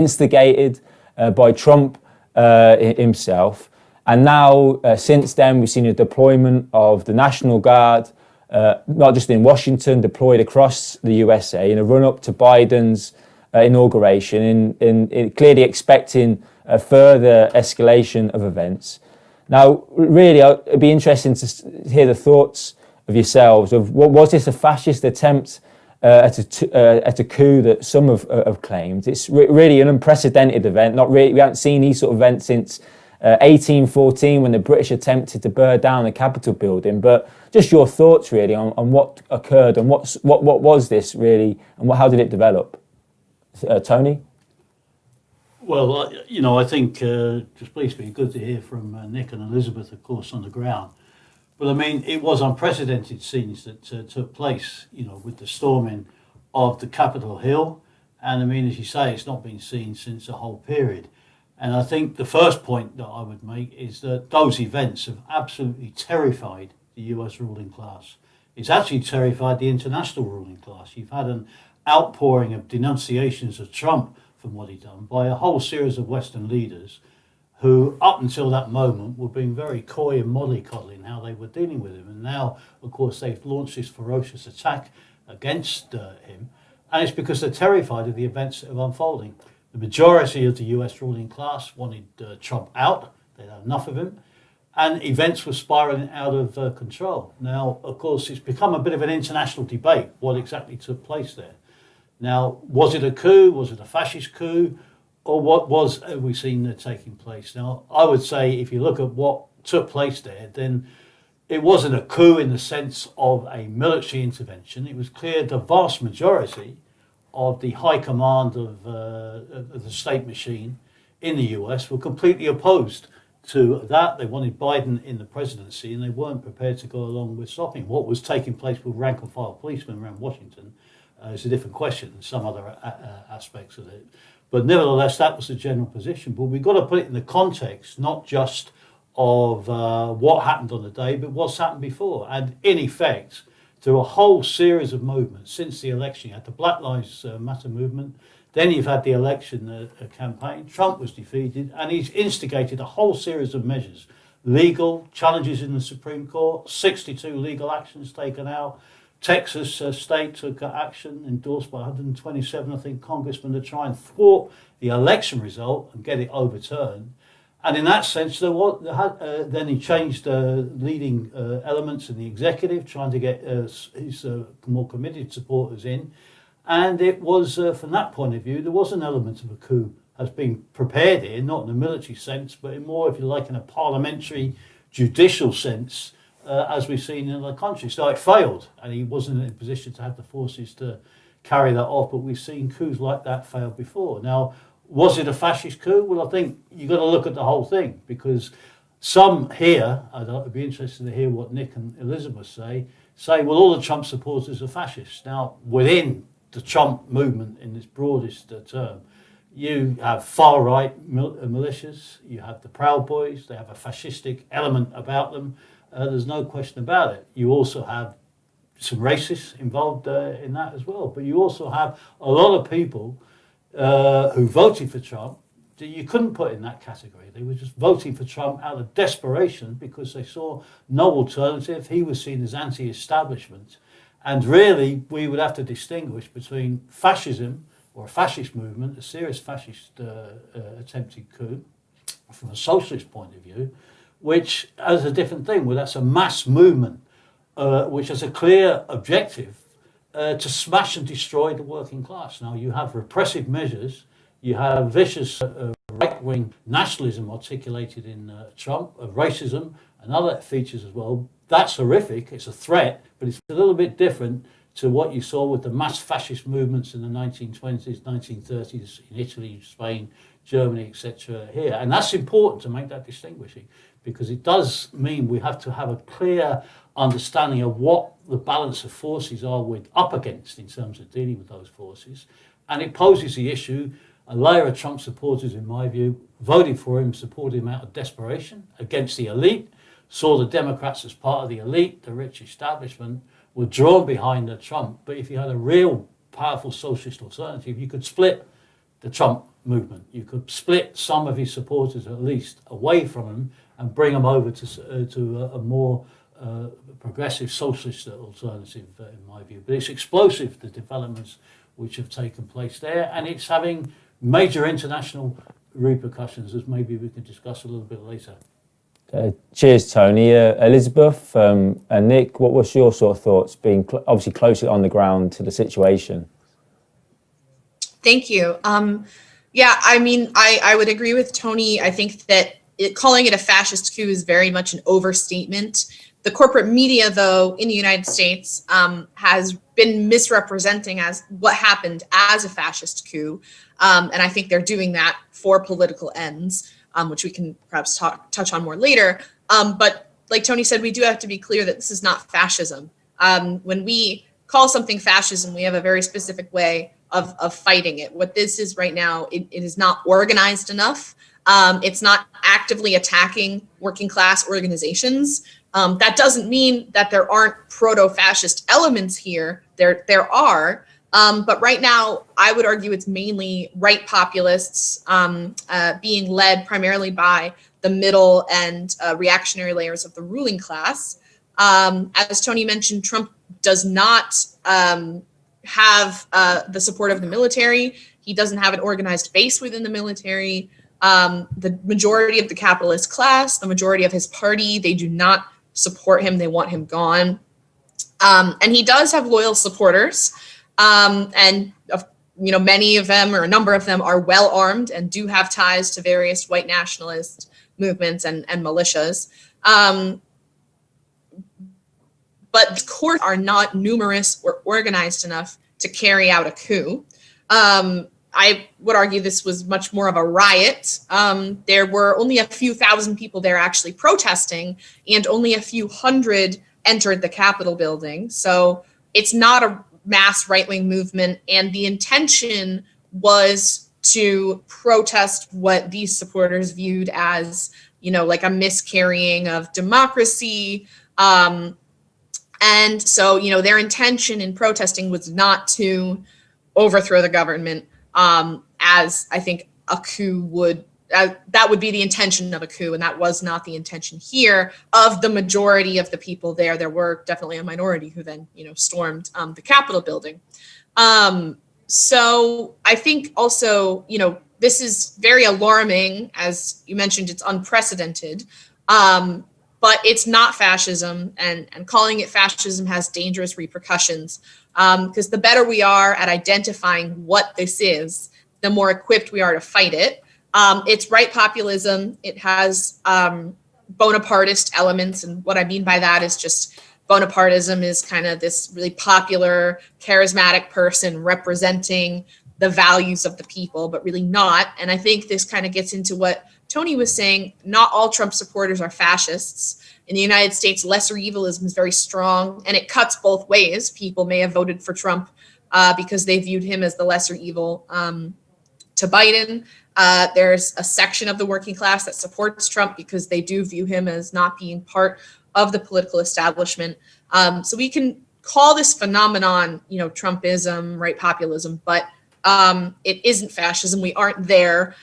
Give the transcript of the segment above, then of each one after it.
instigated by Trump himself. And now, since then, we've seen a deployment of the National Guard, not just in Washington, deployed across the USA in a run-up to Biden's inauguration, in clearly expecting a further escalation of events. Now, really, it'd be interesting to hear the thoughts of yourselves of was this a fascist attempt at a coup that some have claimed? It's really an unprecedented event. We haven't seen these sort of events since 1814 when the British attempted to burn down the Capitol building. But just your thoughts really on what occurred and what was this really and how did it develop? Tony? Well, I think just please be good to hear from Nick and Elizabeth, of course, on the ground. But I mean, it was unprecedented scenes that took place, with the storming of the Capitol Hill. And I mean, as you say, it's not been seen since the whole period. And I think the first point that I would make is that those events have absolutely terrified the US ruling class. It's actually terrified the international ruling class. You've had an outpouring of denunciations of Trump from what he'd done by a whole series of Western leaders who, up until that moment, were being very coy and mollycoddling how they were dealing with him. And now, of course, they've launched this ferocious attack against him. And it's because they're terrified of the events that are unfolding. The majority of the US ruling class wanted Trump out. They'd had enough of him. And events were spiraling out of control. Now, of course, it's become a bit of an international debate, what exactly took place there. Now, was it a coup? Was it a fascist coup? Or what was we seen taking place? Now, I would say if you look at what took place there, then it wasn't a coup in the sense of a military intervention. It was clear the vast majority of the high command of the state machine in the US were completely opposed to that. They wanted Biden in the presidency and they weren't prepared to go along with stopping. What was taking place with rank and file policemen around Washington is a different question than some other aspects of it. But nevertheless, that was the general position. But we've got to put it in the context, not just of what happened on the day, but what's happened before. And in effect, through a whole series of movements since the election, you had the Black Lives Matter movement, then you've had the election campaign, Trump was defeated, and he's instigated a whole series of measures. Legal challenges in the Supreme Court, 62 legal actions taken out. Texas state took action endorsed by 127, I think, congressmen to try and thwart the election result and get it overturned. And in that sense, then he changed leading elements in the executive, trying to get his more committed supporters in. And it was, from that point of view, there was an element of a coup has been prepared here, not in a military sense, but in more, if you like, in a parliamentary, judicial sense, as we've seen in other countries. So it failed, and he wasn't in a position to have the forces to carry that off, but we've seen coups like that fail before. Now, was it a fascist coup? Well, I think you've got to look at the whole thing, because some here, I'd be interested to hear what Nick and Elizabeth say, well, all the Trump supporters are fascists. Now, within the Trump movement in this broadest term, you have far-right militias, you have the Proud Boys, they have a fascistic element about them. There's no question about it. You also have some racists involved in that as well. But you also have a lot of people who voted for Trump that you couldn't put in that category. They were just voting for Trump out of desperation because they saw no alternative. He was seen as anti-establishment. And really, we would have to distinguish between fascism or a fascist movement, a serious fascist attempted coup, from a socialist point of view, which is a different thing. Well, that's a mass movement, which has a clear objective to smash and destroy the working class. Now, you have repressive measures, you have vicious right-wing nationalism articulated in Trump, racism, and other features as well. That's horrific, it's a threat, but it's a little bit different to what you saw with the mass fascist movements in the 1920s, 1930s in Italy, Spain, Germany, etc. here. And that's important to make that distinguishing, because it does mean we have to have a clear understanding of what the balance of forces are we're up against in terms of dealing with those forces. And it poses the issue, a layer of Trump supporters, in my view, voted for him, supported him out of desperation against the elite, saw the Democrats as part of the elite, the rich establishment, were drawn behind Trump. But if you had a real powerful socialist alternative, you could split the Trump movement. You could split some of his supporters at least away from him and bring them over to a more progressive socialist alternative, in my view. But it's explosive, the developments which have taken place there, and it's having major international repercussions, as maybe we can discuss a little bit later. Cheers, Tony. Elizabeth and Nick, what was your sort of thoughts, being obviously closely on the ground to the situation? Thank you. Yeah, I mean, I would agree with Tony. I think that calling it a fascist coup is very much an overstatement. The corporate media, though, in the United States has been misrepresenting as what happened as a fascist coup. And I think they're doing that for political ends, which we can perhaps touch on more later. But like Tony said, we do have to be clear that this is not fascism. When we call something fascism, we have a very specific way of fighting it. What this is right now, it is not organized enough. It's not actively attacking working class organizations. That doesn't mean that there aren't proto-fascist elements here. There are, but right now, I would argue it's mainly right populists being led primarily by the middle and reactionary layers of the ruling class. As Tony mentioned, Trump does not have the support of the military. He doesn't have an organized base within the military. The majority of the capitalist class, the majority of his party, they do not support him. They want him gone. And he does have loyal supporters. And many of them, or a number of them, are well armed and do have ties to various white nationalist movements and militias. But the courts are not numerous or organized enough to carry out a coup. I would argue this was much more of a riot. There were only a few thousand people there actually protesting, and only a few hundred entered the Capitol building. So it's not a mass right-wing movement, and the intention was to protest what these supporters viewed as, like a miscarrying of democracy. And so, their intention in protesting was not to overthrow the government, as I think a coup would, that would be the intention of a coup, and that was not the intention here of the majority of the people there. There were definitely a minority who then, stormed the Capitol building. So I think also, this is very alarming. As you mentioned, it's unprecedented. But it's not fascism, and calling it fascism has dangerous repercussions, because the better we are at identifying what this is, the more equipped we are to fight it. It's right populism. It has Bonapartist elements, and what I mean by that is just Bonapartism is kind of this really popular, charismatic person representing the values of the people, but really not. And I think this kind of gets into what Tony was saying. Not all Trump supporters are fascists. In the United States, lesser evilism is very strong, and it cuts both ways. People may have voted for Trump because they viewed him as the lesser evil to Biden. There's a section of the working class that supports Trump because they do view him as not being part of the political establishment. So we can call this phenomenon, Trumpism, right populism, but it isn't fascism. We aren't there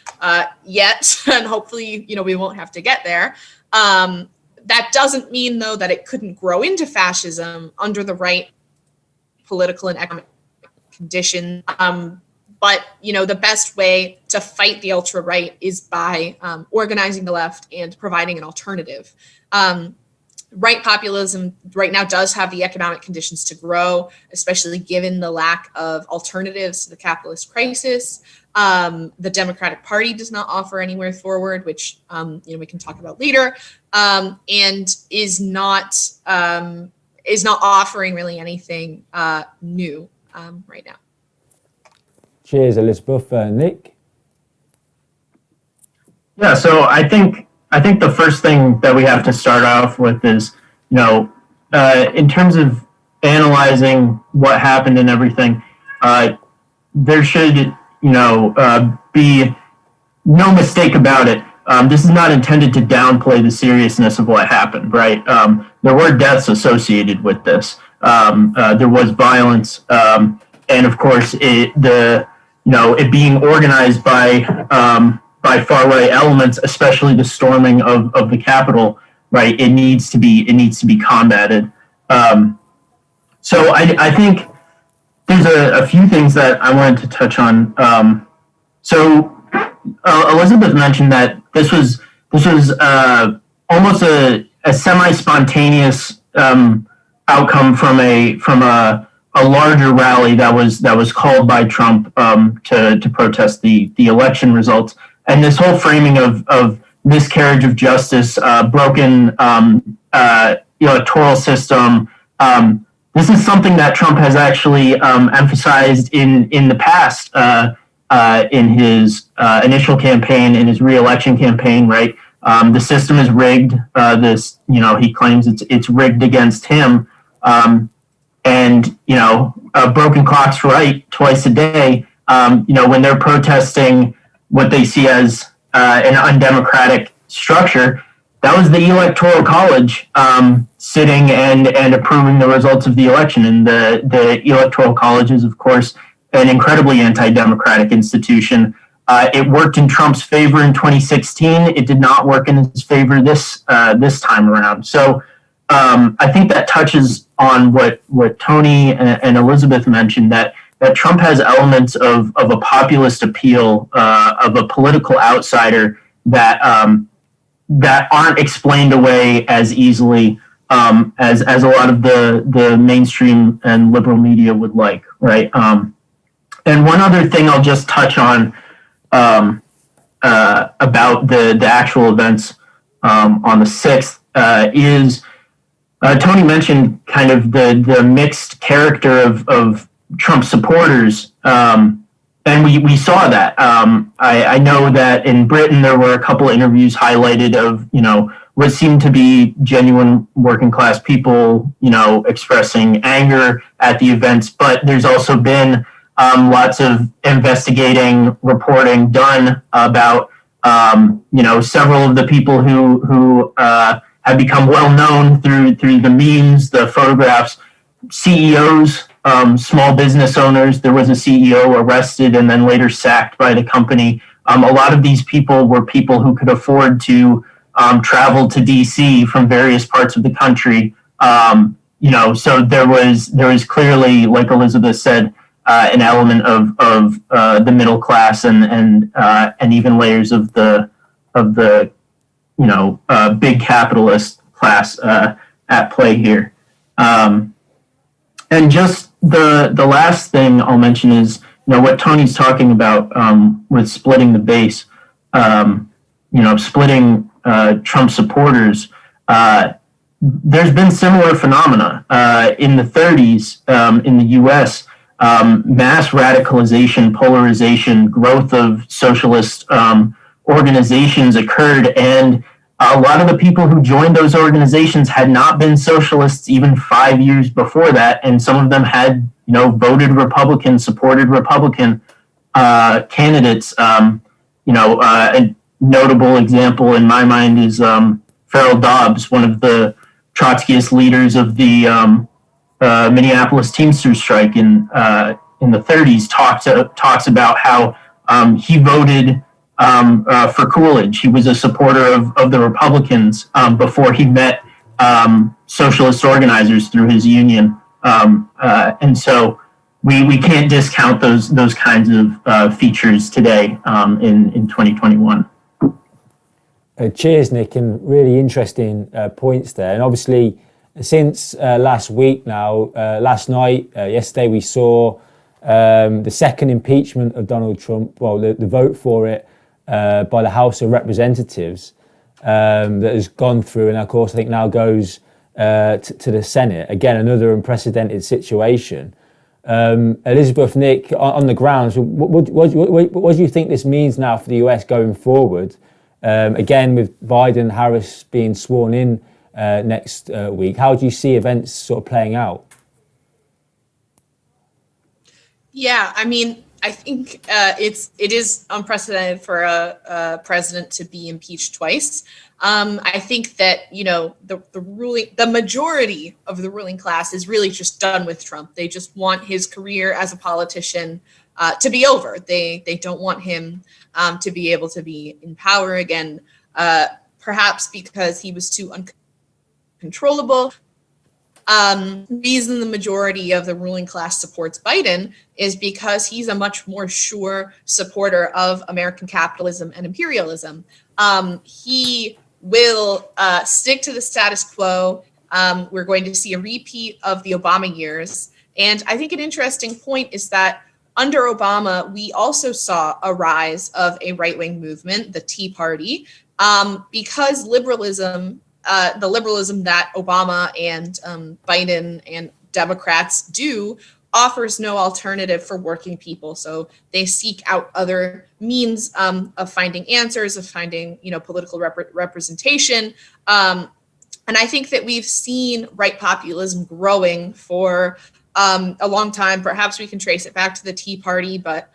yet, and hopefully, we won't have to get there. That doesn't mean, though, that it couldn't grow into fascism under the right political and economic conditions. But, the best way to fight the ultra-right is by organizing the left and providing an alternative. Right populism right now does have the economic conditions to grow, especially given the lack of alternatives to the capitalist crisis. The Democratic Party does not offer anywhere forward, which we can talk about later, and is not offering really anything new right now. Cheers, Elizabeth. Nick? Yeah, so I think the first thing that we have to start off with is, in terms of analyzing what happened and everything, there should, be no mistake about it. This is not intended to downplay the seriousness of what happened, right? There were deaths associated with this. There was violence, and of course, it being organized by far right elements, especially the storming of the Capitol. Right, it needs to be combated. So I think there's a few things that I wanted to touch on. So Elizabeth mentioned that this was almost a semi-spontaneous outcome from a larger rally that was called by Trump to protest the election results, and this whole framing of miscarriage of justice, broken electoral system. This is something that Trump has actually emphasized in the past in his initial campaign, in his re-election campaign. Right, the system is rigged. He claims it's rigged against him, and broken clocks right twice a day. When they're protesting what they see as an undemocratic structure, that was the Electoral College sitting and approving the results of the election. And the Electoral College is, of course, an incredibly anti-democratic institution. It worked in Trump's favor in 2016. It did not work in his favor this time around. So I think that touches on what Tony and Elizabeth mentioned, that Trump has elements of a populist appeal, of a political outsider that aren't explained away as easily as a lot of the mainstream and liberal media would like, right? And one other thing I'll just touch on about the actual events on the 6th is Tony mentioned kind of the mixed character of Trump supporters. And we saw that. I know that in Britain there were a couple of interviews highlighted of, what seemed to be genuine working class people, expressing anger at the events. But there's also been lots of investigating reporting done about, several of the people who have become well known through the memes, the photographs, CEOs, small business owners. There was a CEO arrested and then later sacked by the company. A lot of these people were people who could afford to travel to DC from various parts of the country. So there was clearly, like Elizabeth said, an element of the middle class and even layers of the big capitalist class at play here. And just the last thing I'll mention is, what Tony's talking about with splitting the base, splitting Trump supporters. There's been similar phenomena in the 30s in the U.S. Mass radicalization, polarization, growth of socialist organizations occurred, and a lot of the people who joined those organizations had not been socialists even 5 years before that, and some of them had, voted Republican, supported Republican candidates. A notable example in my mind is Farrell Dobbs, one of the Trotskyist leaders of the Minneapolis Teamsters strike in the 30s. Talks about how he voted for Coolidge. He was a supporter of the Republicans before he met socialist organizers through his union. And so we can't discount those kinds of features today in 2021. Cheers, Nick, and really interesting points there. And obviously, since last week now, last night, yesterday, we saw the second impeachment of Donald Trump, well, the vote for it by the House of Representatives that has gone through, and of course, I think now goes to the Senate. Again, another unprecedented situation. Elizabeth, Nick, on the grounds, what do you think this means now for the US going forward? Again, with Biden, Harris being sworn in next week, how do you see events sort of playing out? Yeah, I mean, I think it is unprecedented for a president to be impeached twice. I think that the majority of the ruling class is really just done with Trump. They just want his career as a politician to be over. They don't want him to be able to be in power again, perhaps because he was too uncontrollable. Reason the majority of the ruling class supports Biden is because he's a much more sure supporter of American capitalism and imperialism. He will stick to the status quo. We're going to see a repeat of the Obama years. And I think an interesting point is that under Obama, we also saw a rise of a right-wing movement, the Tea Party, because liberalism, the liberalism that Obama and Biden and Democrats do, offers no alternative for working people. So they seek out other means of finding answers, of finding, political representation. And I think that we've seen right populism growing for a long time. Perhaps we can trace it back to the Tea Party, but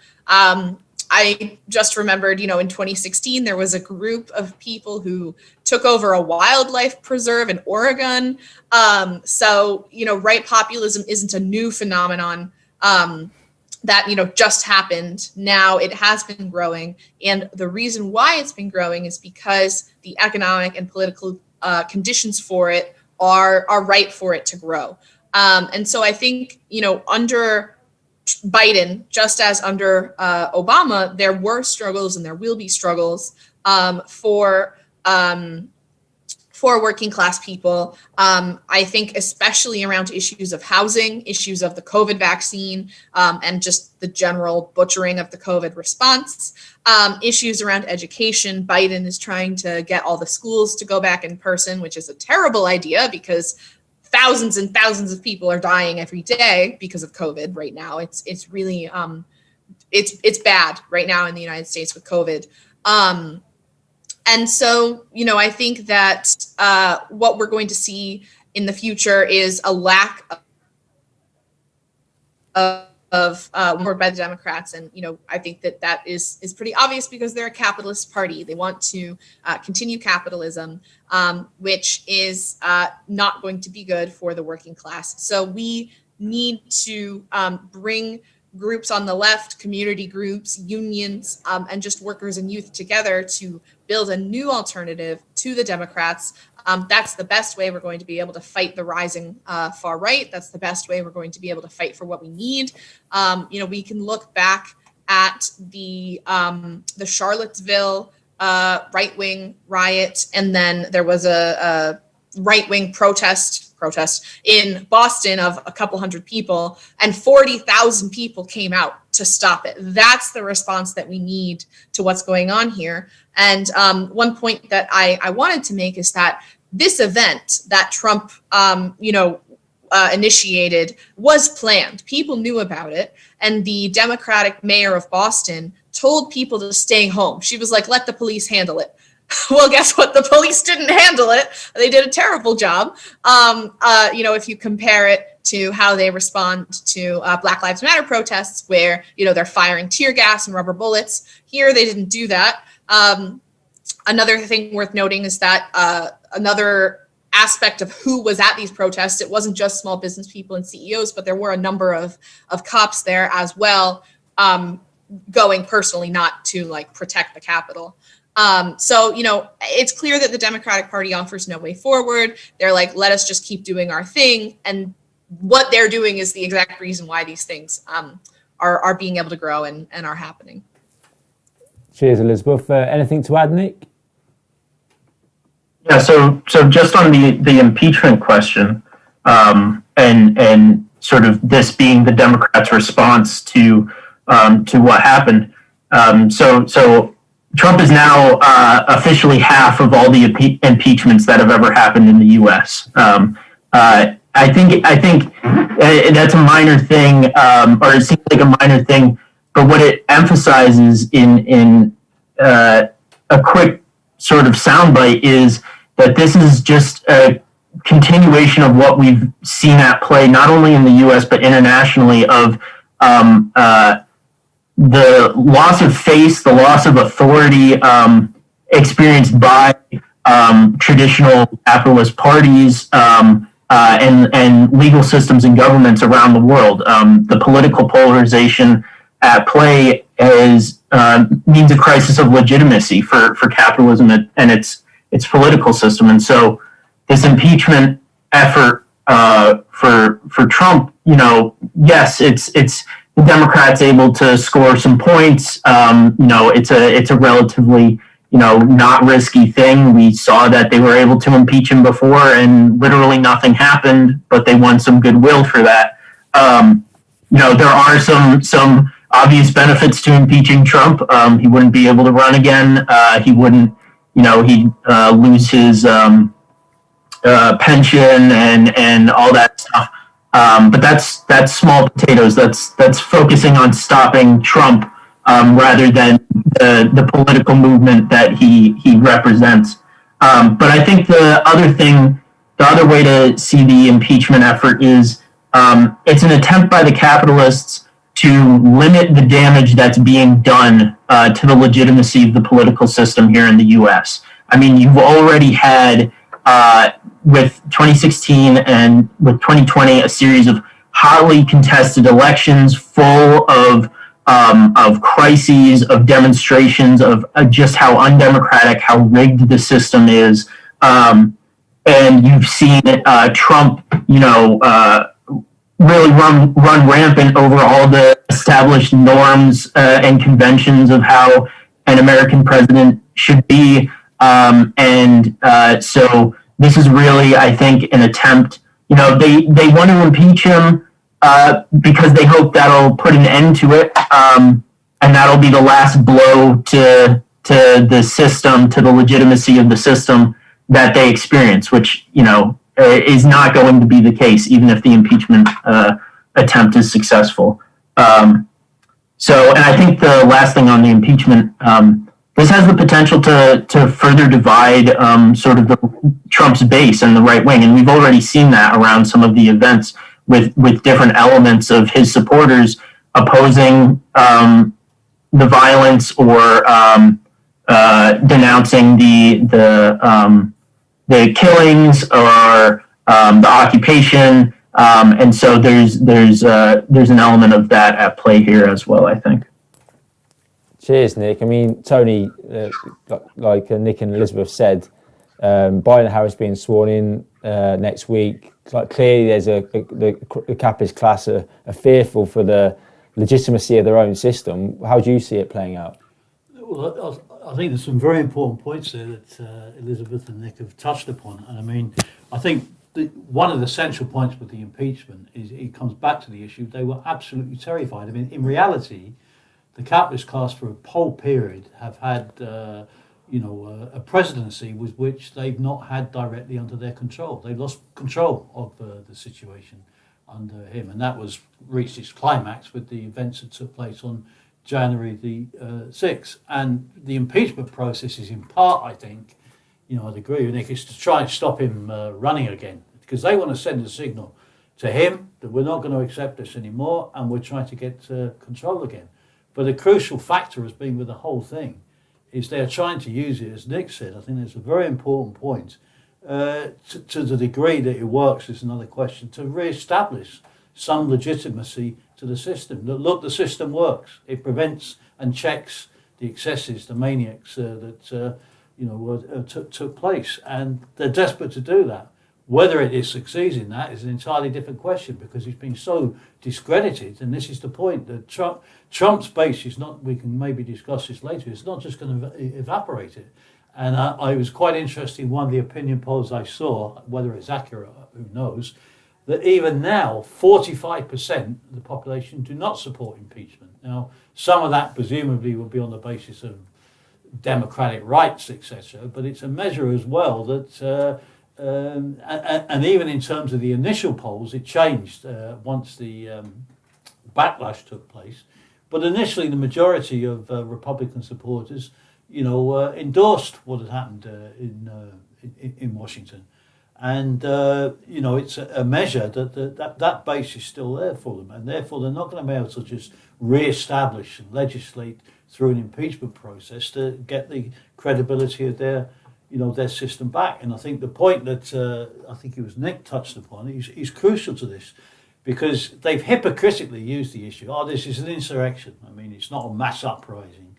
I just remembered, in 2016, there was a group of people who took over a wildlife preserve in Oregon. So, right populism isn't a new phenomenon that, just happened. Now it has been growing. And the reason why it's been growing is because the economic and political conditions for it are right for it to grow. And so I think, under Biden, just as under Obama, there were struggles and there will be struggles for working class people. I think especially around issues of housing, issues of the COVID vaccine, and just the general butchering of the COVID response, issues around education. Biden is trying to get all the schools to go back in person, which is a terrible idea because thousands and thousands of people are dying every day because of COVID right now. It's really it's bad right now in the United States with COVID. And so, I think that what we're going to see in the future is a lack of work by the Democrats. And, I think that is pretty obvious because they're a capitalist party. They want to continue capitalism, which is not going to be good for the working class. So we need to bring groups on the left, community groups, unions, and just workers and youth together to build a new alternative to the Democrats. That's the best way we're going to be able to fight the rising far right. That's the best way we're going to be able to fight for what we need. We can look back at the Charlottesville right-wing riot, and then there was a right-wing protest in Boston of a couple hundred people, and 40,000 people came out to stop it. That's the response that we need to what's going on here. And one point that I wanted to make is that this event that Trump, initiated was planned. People knew about it. And the Democratic mayor of Boston told people to stay home. She was like, let the police handle it. Well, guess what? The police didn't handle it. They did a terrible job. If you compare it to how they respond to Black Lives Matter protests, where, they're firing tear gas and rubber bullets. Here, they didn't do that. Another thing worth noting is that another aspect of who was at these protests, it wasn't just small business people and CEOs, but there were a number of cops there as well, going personally, not to protect the Capitol. So, it's clear that the Democratic Party offers no way forward. They're like, let us just keep doing our thing. And what they're doing is the exact reason why these things are being able to grow and are happening. Cheers, Elizabeth. Anything to add, Nick? Yeah, so just on the impeachment question, and sort of this being the Democrats' response to what happened. So Trump is now officially half of all the impeachments that have ever happened in the U.S. I think that's a minor thing, or it seems like a minor thing. But what it emphasizes in a quick sort of soundbite is that this is just a continuation of what we've seen at play, not only in the U.S. but internationally, of the loss of face, the loss of authority experienced by traditional capitalist parties and legal systems and governments around the world. The political polarization at play means a crisis of legitimacy for capitalism and its political system. And so this impeachment effort for Trump, yes, it's the Democrats able to score some points. It's a relatively not risky thing. We saw that they were able to impeach him before, and literally nothing happened, but they won some goodwill for that. There are some obvious benefits to impeaching Trump. He wouldn't be able to run again. He wouldn't, he'd lose his pension and all that stuff. But that's small potatoes. That's focusing on stopping Trump rather than the political movement that he represents. But I think the other way to see the impeachment effort is it's an attempt by the capitalists to limit the damage that's being done to the legitimacy of the political system here in the U.S. I mean, you've already had with 2016 and with 2020 a series of hotly contested elections full of crises, of demonstrations, of just how undemocratic, how rigged the system is. And you've seen Trump, really run rampant over all the established norms and conventions of how an American president should be. So this is really, I think, an attempt. They want to impeach him because they hope that'll put an end to it, and that'll be the last blow to the system, to the legitimacy of the system that they experience, which is not going to be the case, even if the impeachment attempt is successful. And I think the last thing on the impeachment, this has the potential to further divide sort of Trump's base and the right wing, and we've already seen that around some of the events with different elements of his supporters opposing the violence or denouncing the killings or the occupation, and so there's an element of that at play here as well, I think. Cheers, Nick. I mean, Tony, like Nick and Elizabeth said, Biden and Harris being sworn in next week. Clearly, there's the capitalist class are fearful for the legitimacy of their own system. How do you see it playing out? Well, I think there's some very important points there that Elizabeth and Nick have touched upon. And I mean, I think one of the central points with the impeachment is it comes back to the issue. They were absolutely terrified. I mean, in reality, the capitalist class for a whole period have had, a presidency with which they've not had directly under their control. They lost control of the situation under him, and that was reached its climax with the events that took place on January the 6th. And the impeachment process is in part, I think, I'd agree with Nick, is to try and stop him running again, because they want to send a signal to him that we're not going to accept this anymore and we're trying to get control again. But the crucial factor has been with the whole thing is they're trying to use it, as Nick said. I think there's a very important point to the degree that it works is another question, to re-establish some legitimacy to the system. That look, the system works. It prevents and checks the excesses, the maniacs that took place, and they're desperate to do that. Whether it succeeds in that is an entirely different question, because he's been so discredited, and this is the point, that Trump's base is not, we can maybe discuss this later, it's not just going to evaporate it. And I was quite interested in one of the opinion polls I saw, whether it's accurate, who knows, that even now 45% of the population do not support impeachment. Now, some of that presumably will be on the basis of democratic rights, etc., but it's a measure as well that and even in terms of the initial polls, it changed once the backlash took place. But initially, the majority of Republican supporters, endorsed what had happened in Washington, and it's a measure that base is still there for them, and therefore they're not going to be able to just re-establish and legislate through an impeachment process to get the credibility of their system back. And I think the point that I think it was Nick touched upon is crucial to this. because they've hypocritically used the issue. Oh, this is an insurrection. I mean, it's not a mass uprising.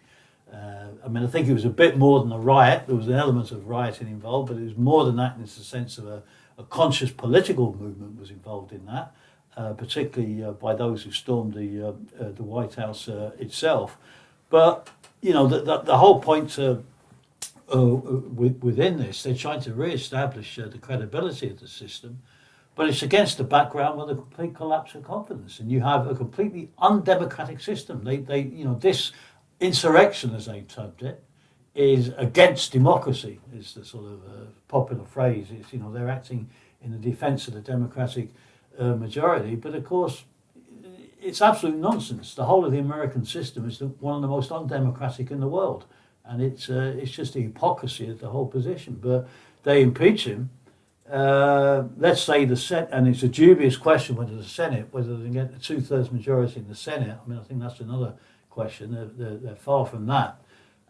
I mean, I think it was a bit more than a riot. There was an element of rioting involved, but it was more than that in the sense of a conscious political movement was involved in that, particularly by those who stormed the White House itself. But, you know, the whole point within this, they're trying to re-establish the credibility of the system, but it's against the background of the complete collapse of confidence, and you have a completely undemocratic system. They you know, this insurrection, as they termed it, is against democracy, is the sort of popular phrase. It's, you know, they're acting in the defence of the democratic majority, but of course it's absolute nonsense. The whole of the American system is one of the most undemocratic in the world, and it's just the hypocrisy of the whole position. But they impeach him. Let's say the Senate, and it's a dubious question whether the Senate, whether they get a 2/3 majority in the Senate. I mean, I think that's another question. They're far from that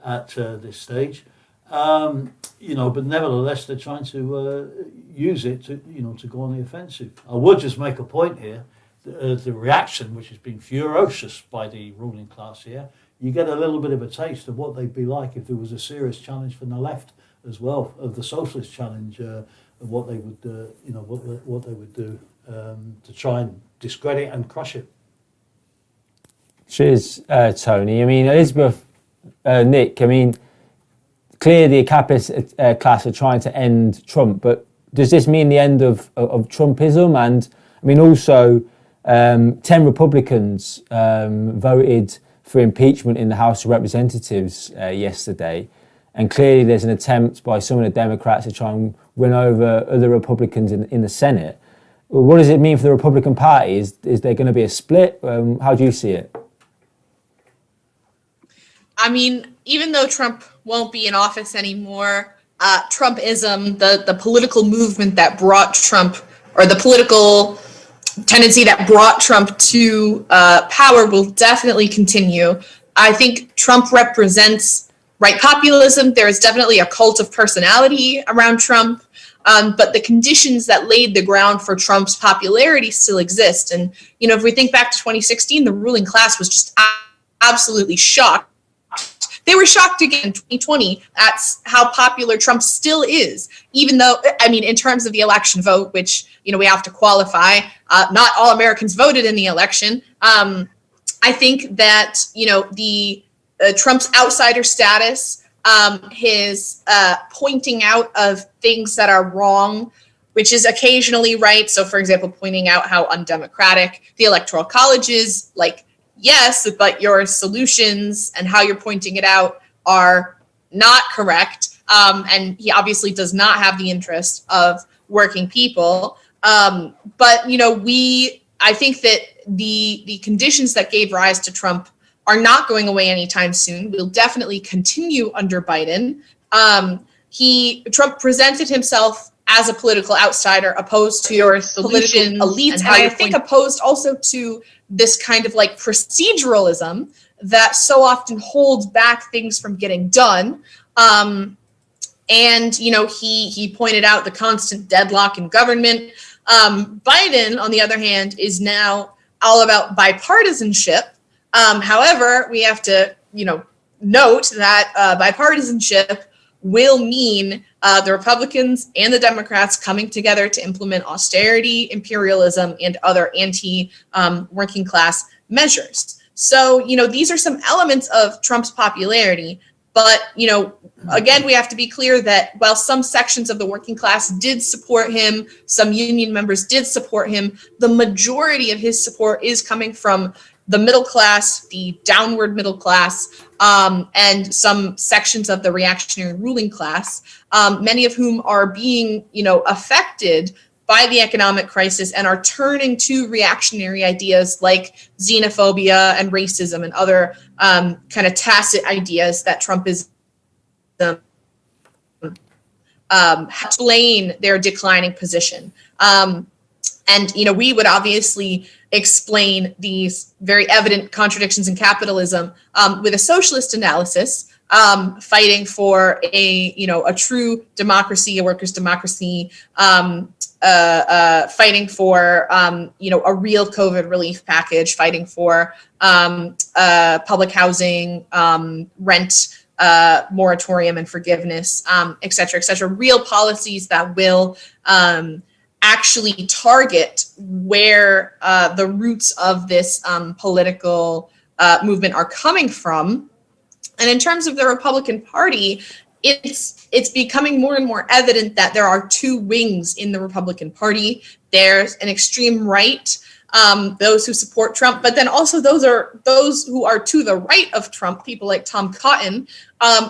at this stage. You know, but nevertheless, they're trying to use it to, you know, to go on the offensive. I would just make a point here. The reaction, which has been ferocious by the ruling class here, you get a little bit of a taste of what they'd be like if there was a serious challenge from the left as well, of the socialist challenge, of what they would, you know, what they would do to try and discredit and crush it. Cheers, Tony. I mean, Elizabeth, Nick, I mean, clearly the capitalist class are trying to end Trump, but does this mean the end of Trumpism? And I mean, also, 10 Republicans voted for impeachment in the House of Representatives yesterday, and clearly there's an attempt by some of the Democrats to try and win over other Republicans in the Senate. What does it mean for the Republican Party? Is there going to be a split? How do you see it? I mean, even though Trump won't be in office anymore, Trumpism, the political movement that brought Trump, or the political tendency that brought Trump to power, will definitely continue. I think Trump represents right populism. There is definitely a cult of personality around Trump, but the conditions that laid the ground for Trump's popularity still exist. And, you know, if we think back to 2016, the ruling class was just absolutely shocked. They were shocked again in 2020 at how popular Trump still is, even though, I mean, in terms of the election vote, which, you know, we have to qualify, not all Americans voted in the election. I think that, you know, the Trump's outsider status, his pointing out of things that are wrong, which is occasionally right. So, for example, pointing out how undemocratic the Electoral College is, like, yes, but your solutions and how you're pointing it out are not correct. And he obviously does not have the interest of working people. But, you know, I think that the conditions that gave rise to Trump are not going away anytime soon. Will definitely continue under Biden. Trump presented himself as a political outsider, opposed to your political elites, and I think opposed also to this kind of like proceduralism that so often holds back things from getting done. And, you know, he pointed out the constant deadlock in government. Biden, on the other hand, is now all about bipartisanship. However, we have to, you know, note that bipartisanship will mean the Republicans and the Democrats coming together to implement austerity, imperialism, and other anti-working class measures. So, you know, these are some elements of Trump's popularity. But, you know, again, we have to be clear that while some sections of the working class did support him, some union members did support him, the majority of his support is coming from the middle class, the downward middle class, and some sections of the reactionary ruling class, many of whom are being, you know, affected by the economic crisis and are turning to reactionary ideas like xenophobia and racism and other kind of tacit ideas that Trumpism explain their declining position. And, you know, we would obviously explain these very evident contradictions in capitalism with a socialist analysis. fighting for a true democracy, a workers' democracy, fighting for a real COVID relief package, fighting for public housing, rent moratorium and forgiveness, et cetera, real policies that will actually target where the roots of this political movement are coming from. And in terms of the Republican Party, it's becoming more and more evident that there are two wings in the Republican Party. There's an extreme right, those who support Trump, but then also those who are to the right of Trump, people like Tom Cotton,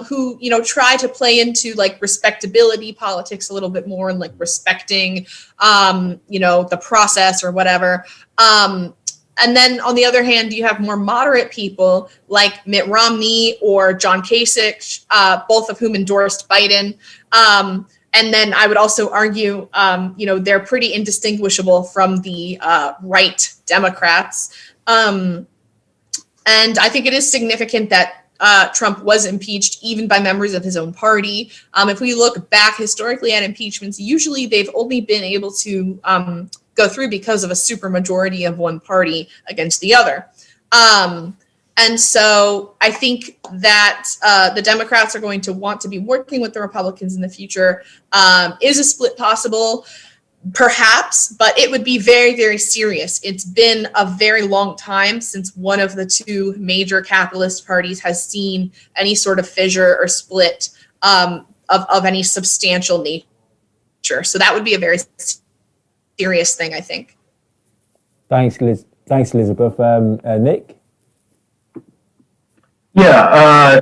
who try to play into like respectability politics a little bit more and like respecting the process or whatever. And then on the other hand, you have more moderate people like Mitt Romney or John Kasich, both of whom endorsed Biden. And then I would also argue, they're pretty indistinguishable from the right Democrats. And I think it is significant that Trump was impeached even by members of his own party. If we look back historically at impeachments, usually they've only been able to go through because of a supermajority of one party against the other. And so I think that the Democrats are going to want to be working with the Republicans in the future. Is a split possible? Perhaps, but it would be very, very serious. It's been a very long time since one of the two major capitalist parties has seen any sort of fissure or split of any substantial nature. So that would be a very serious thing, I think. Thanks, Liz. Thanks, Elizabeth. Nick? Yeah,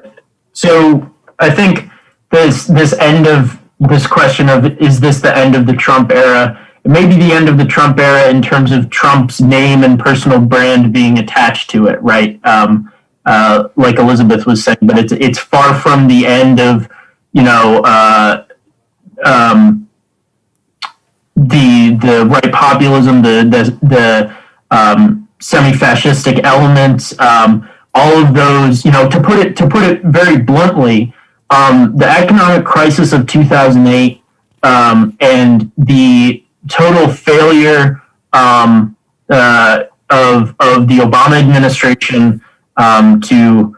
so I think this end of this question of is this the end of the Trump era? It may be the end of the Trump era in terms of Trump's name and personal brand being attached to it, right? Like Elizabeth was saying, but it's far from the end of the right populism, the semi-fascistic elements. All of those, to put it very bluntly, the economic crisis of 2008 and the total failure of the Obama administration to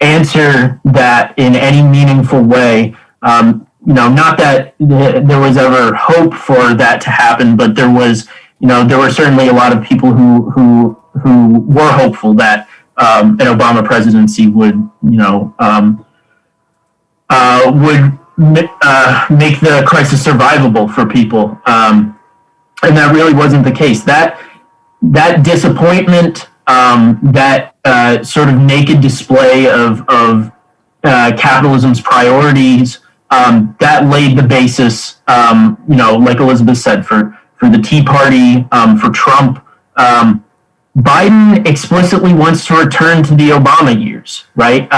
answer that in any meaningful way. Not that there was ever hope for that to happen, but there were certainly a lot of people who were hopeful that an Obama presidency would make the crisis survivable for people, and that really wasn't the case. That disappointment, that sort of naked display of capitalism's priorities, that laid the basis, like Elizabeth said, for the Tea Party, for Trump. Biden explicitly wants to return to the Obama years, right?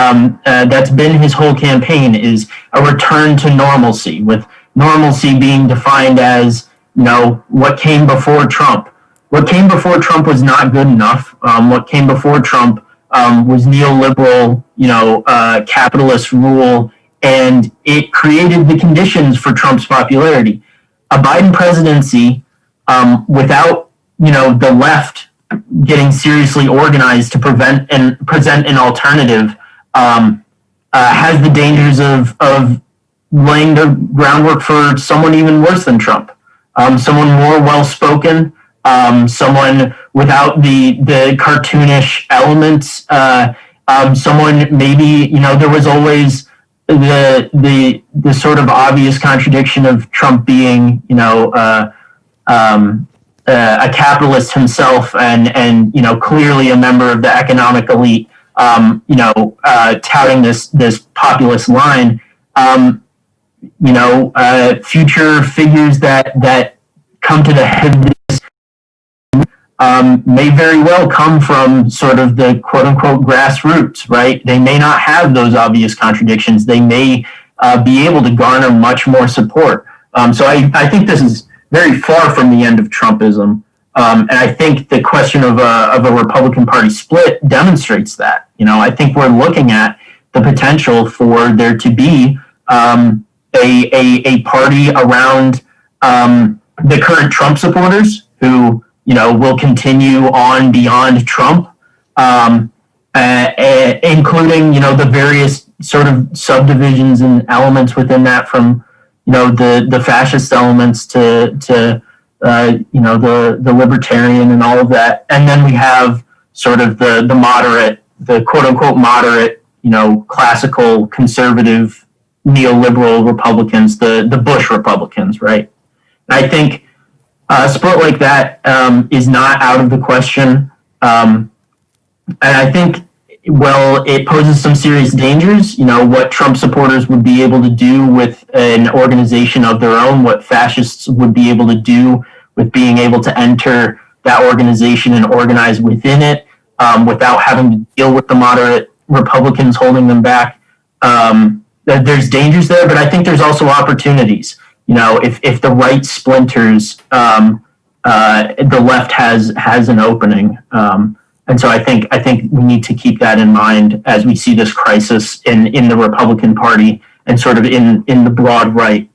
That's been his whole campaign, is a return to normalcy, with normalcy being defined as, what came before Trump. What came before Trump was not good enough. What came before Trump was neoliberal, capitalist rule, and it created the conditions for Trump's popularity. A Biden presidency without, the left getting seriously organized to present an alternative has the dangers of laying the groundwork for someone even worse than Trump, someone more well-spoken, someone without the cartoonish elements, someone maybe, there was always the sort of obvious contradiction of Trump being, a capitalist himself and clearly a member of the economic elite, touting this populist line. Future figures that come to the head of this may very well come from sort of the quote unquote grassroots, right? They may not have those obvious contradictions. They may be able to garner much more support. So I think this is very far from the end of Trumpism. And I think the question of a Republican Party split demonstrates that. I think we're looking at the potential for there to be a party around the current Trump supporters who, will continue on beyond Trump, including, the various sort of subdivisions and elements within that, from, the fascist elements to the libertarian and all of that. And then we have sort of the moderate, the quote unquote moderate, classical conservative neoliberal Republicans, the Bush Republicans, right? And I think a split like that is not out of the question. And I think, well, it poses some serious dangers. What Trump supporters would be able to do with an organization of their own, what fascists would be able to do with being able to enter that organization and organize within it without having to deal with the moderate Republicans holding them back. There's dangers there, but I think there's also opportunities. If the right splinters, the left has an opening. And so I think we need to keep that in mind as we see this crisis in the Republican Party and sort of in the broad right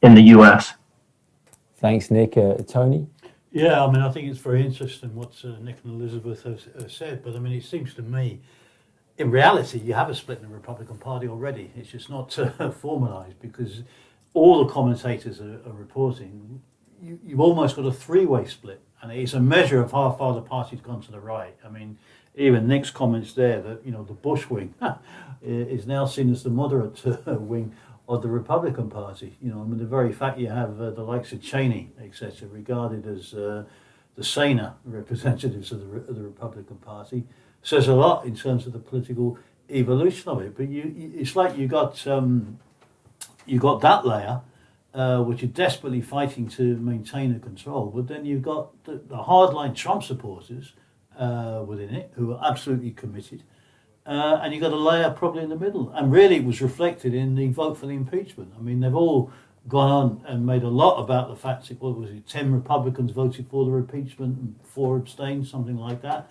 in the U.S. Thanks, Nick. Tony? Yeah, I think it's very interesting what Nick and Elizabeth have said, but it seems to me, in reality, you have a split in the Republican Party already. It's just not formalised, because all the commentators are reporting you've almost got a three-way split, and it's a measure of how far the party's gone to the right. Even Nick's comments there that the Bush wing is now seen as the moderate wing of the Republican Party. The very fact you have the likes of Cheney, etc., regarded as the saner representatives of the Republican Party, says a lot in terms of the political evolution of it. But it's like you got that layer, which are desperately fighting to maintain the control, but then you've got the hardline Trump supporters within it who are absolutely committed, and you've got a layer probably in the middle. And really it was reflected in the vote for the impeachment. They've all gone on and made a lot about the fact that 10 Republicans voted for the impeachment and 4 abstained, something like that.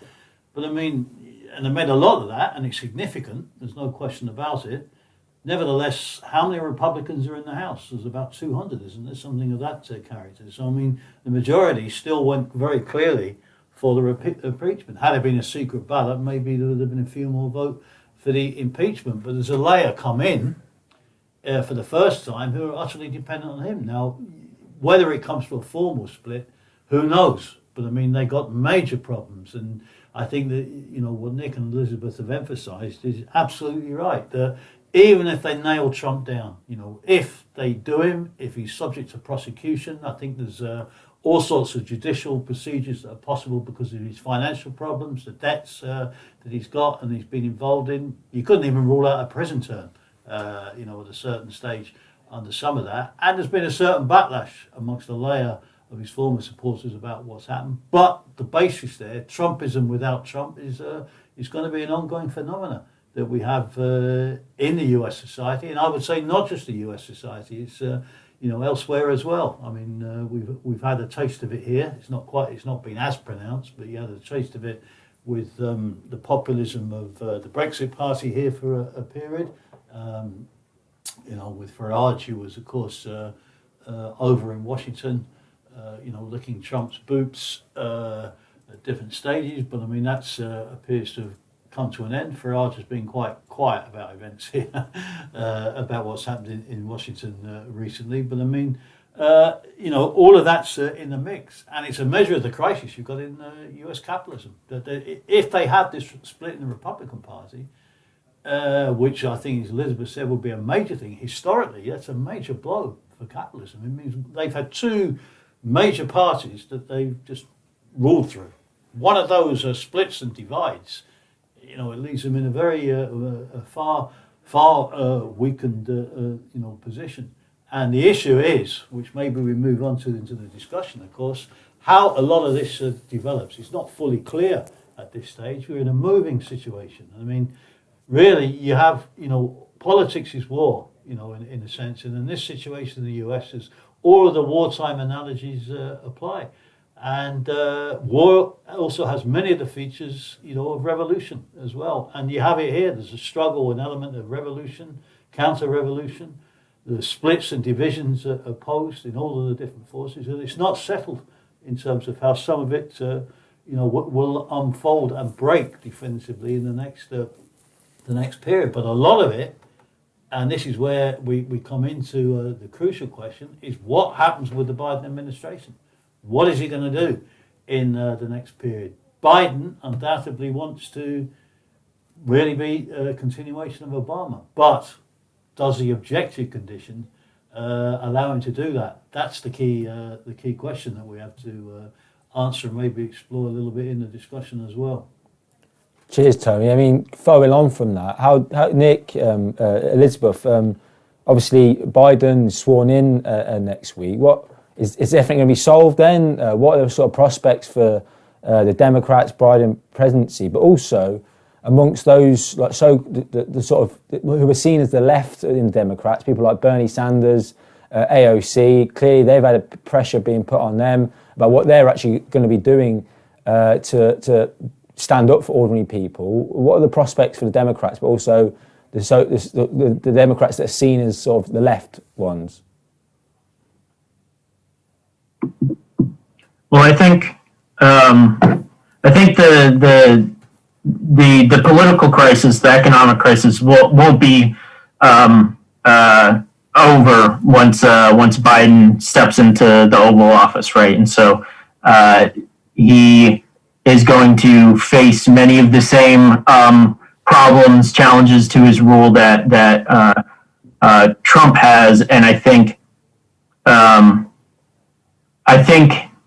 But and they made a lot of that, and it's significant, there's no question about it. Nevertheless, how many Republicans are in the House? There's about 200, isn't there? Something of that character. So, the majority still went very clearly for the impeachment. Had it been a secret ballot, maybe there would have been a few more votes for the impeachment. But there's a layer come in for the first time who are utterly dependent on him. Now, whether it comes to a formal split, who knows? But they got major problems. And I think that, what Nick and Elizabeth have emphasised is absolutely right. That even if they nail Trump down, if they do him, if he's subject to prosecution, I think there's all sorts of judicial procedures that are possible because of his financial problems, the debts that he's got and he's been involved in. You couldn't even rule out a prison term, at a certain stage under some of that. And there's been a certain backlash amongst a layer of his former supporters about what's happened. But the basis there, Trumpism without Trump, is going to be an ongoing phenomenon that we have in the US society, and I would say not just the US society, it's elsewhere as well. We've had a taste of it here. It's not been as pronounced, but you had a taste of it with the populism of the Brexit Party here for a period. With Farage, who was of course over in Washington, licking Trump's boots at different stages. But that appears to have come to an end. Farage has been quite quiet about events here, about what's happened in Washington recently. But all of that's in the mix, and it's a measure of the crisis you've got in U.S. capitalism. That if they have this split in the Republican Party, which I think, as Elizabeth said, would be a major thing historically, that's a major blow for capitalism. It means they've had 2 major parties that they've just ruled through. One of those splits and divides. It leaves them in a very far weakened position. And the issue is, which maybe we move on to into the discussion, of course, how a lot of this develops. It's not fully clear at this stage. We're in a moving situation. Really, you have, politics is war, in a sense. And in this situation in the US, all of the wartime analogies apply. And war also has many of the features, of revolution as well. And you have it here. There's a struggle, an element of revolution, counter-revolution. The splits and divisions are opposed in all of the different forces. And it's not settled in terms of how some of it, will unfold and break definitively in the next period. But a lot of it, and this is where we come into the crucial question, is what happens with the Biden administration? What is he going to do in the next period? Biden undoubtedly wants to really be a continuation of Obama, but does the objective condition allow him to do that? That's the key question that we have to answer and maybe explore a little bit in the discussion as well. Cheers, Tony. I mean, following on from that, how Nick, Elizabeth, obviously Biden sworn in next week. What is everything going to be solved then? What are the sort of prospects for the Democrats' Biden presidency? But also amongst those, the sort of who are seen as the left in the Democrats, people like Bernie Sanders, AOC. Clearly, they've had a pressure being put on them about what they're actually going to be doing to stand up for ordinary people. What are the prospects for the Democrats, but also the Democrats that are seen as sort of the left ones? Well, I think the political crisis, the economic crisis, won't be over once Biden steps into the Oval Office, right? And so he is going to face many of the same problems, challenges to his rule that Trump has, and I think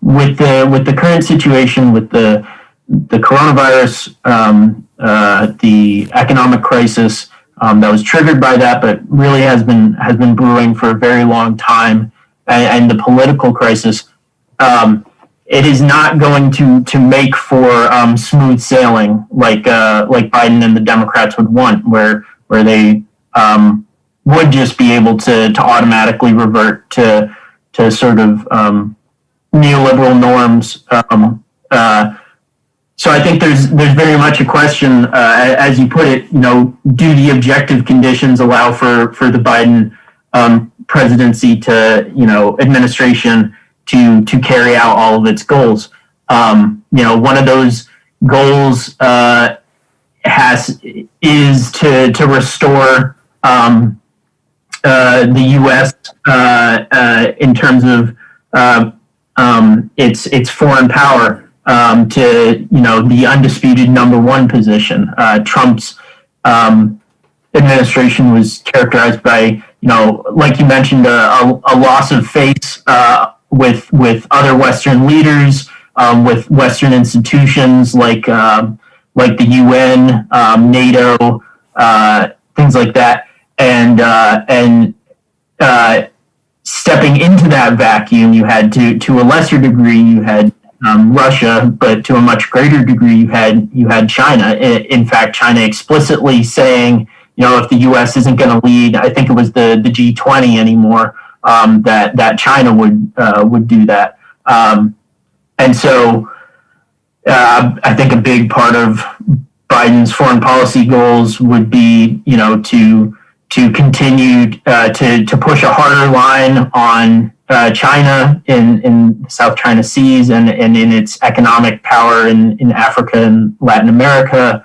with the current situation, with the coronavirus, the economic crisis that was triggered by that, but really has been brewing for a very long time, and the political crisis, it is not going to make for smooth sailing like Biden and the Democrats would want, where they would just be able to automatically revert to sort of neoliberal norms. So I think there's very much a question, as you put it, do the objective conditions allow for the Biden presidency to, administration to carry out all of its goals? One of those goals is to restore the U.S. In terms of its foreign power to the undisputed number one position. Trump's administration was characterized by like you mentioned a loss of faith with other Western leaders, with Western institutions like the UN, NATO, things like that, and stepping into that vacuum, you had to a lesser degree, you had Russia, but to a much greater degree, you had China. In fact, China explicitly saying, if the U.S. isn't going to lead, I think it was the G20 anymore, that China would do that. And so I think a big part of Biden's foreign policy goals would be, to continue to push a harder line on China in the South China Seas and in its economic power in Africa and Latin America.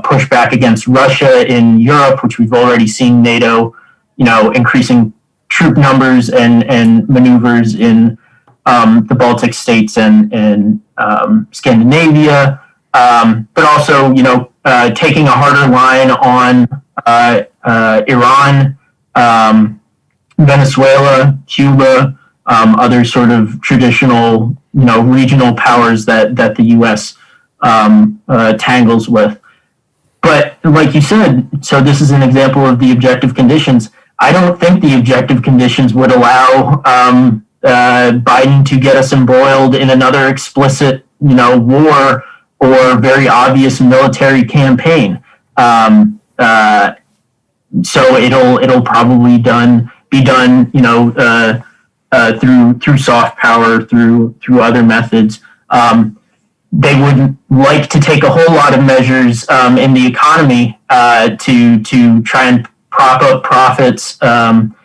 Push back against Russia in Europe, which we've already seen NATO, increasing troop numbers and maneuvers in the Baltic states and Scandinavia, but also, taking a harder line on Iran, Venezuela, Cuba, other sort of traditional, regional powers that the U.S. Tangles with. But like you said, so this is an example of the objective conditions. I don't think the objective conditions would allow Biden to get us embroiled in another explicit, war or very obvious military campaign. So it'll probably be done, through soft power, through other methods. They would like to take a whole lot of measures in the economy to try and prop up profits and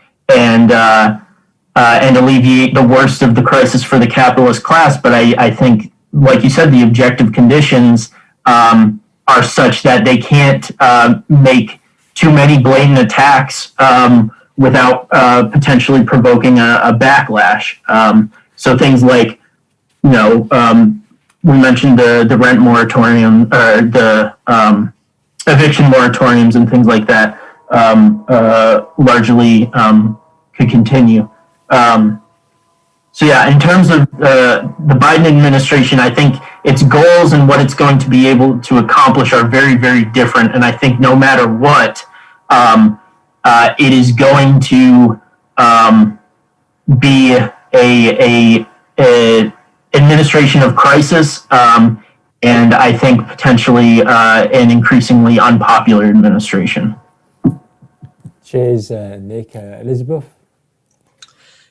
alleviate the worst of the crisis for the capitalist class. But I think, like you said, the objective conditions are such that they can't make too many blatant attacks without potentially provoking a backlash. So things like, we mentioned the rent moratorium or the eviction moratoriums and things like that largely could continue. So yeah, in terms of the Biden administration, I think its goals and what it's going to be able to accomplish are very, very different. And I think no matter what, it is going to be a administration of crisis, and I think potentially an increasingly unpopular administration. Cheers, Nick. Elizabeth?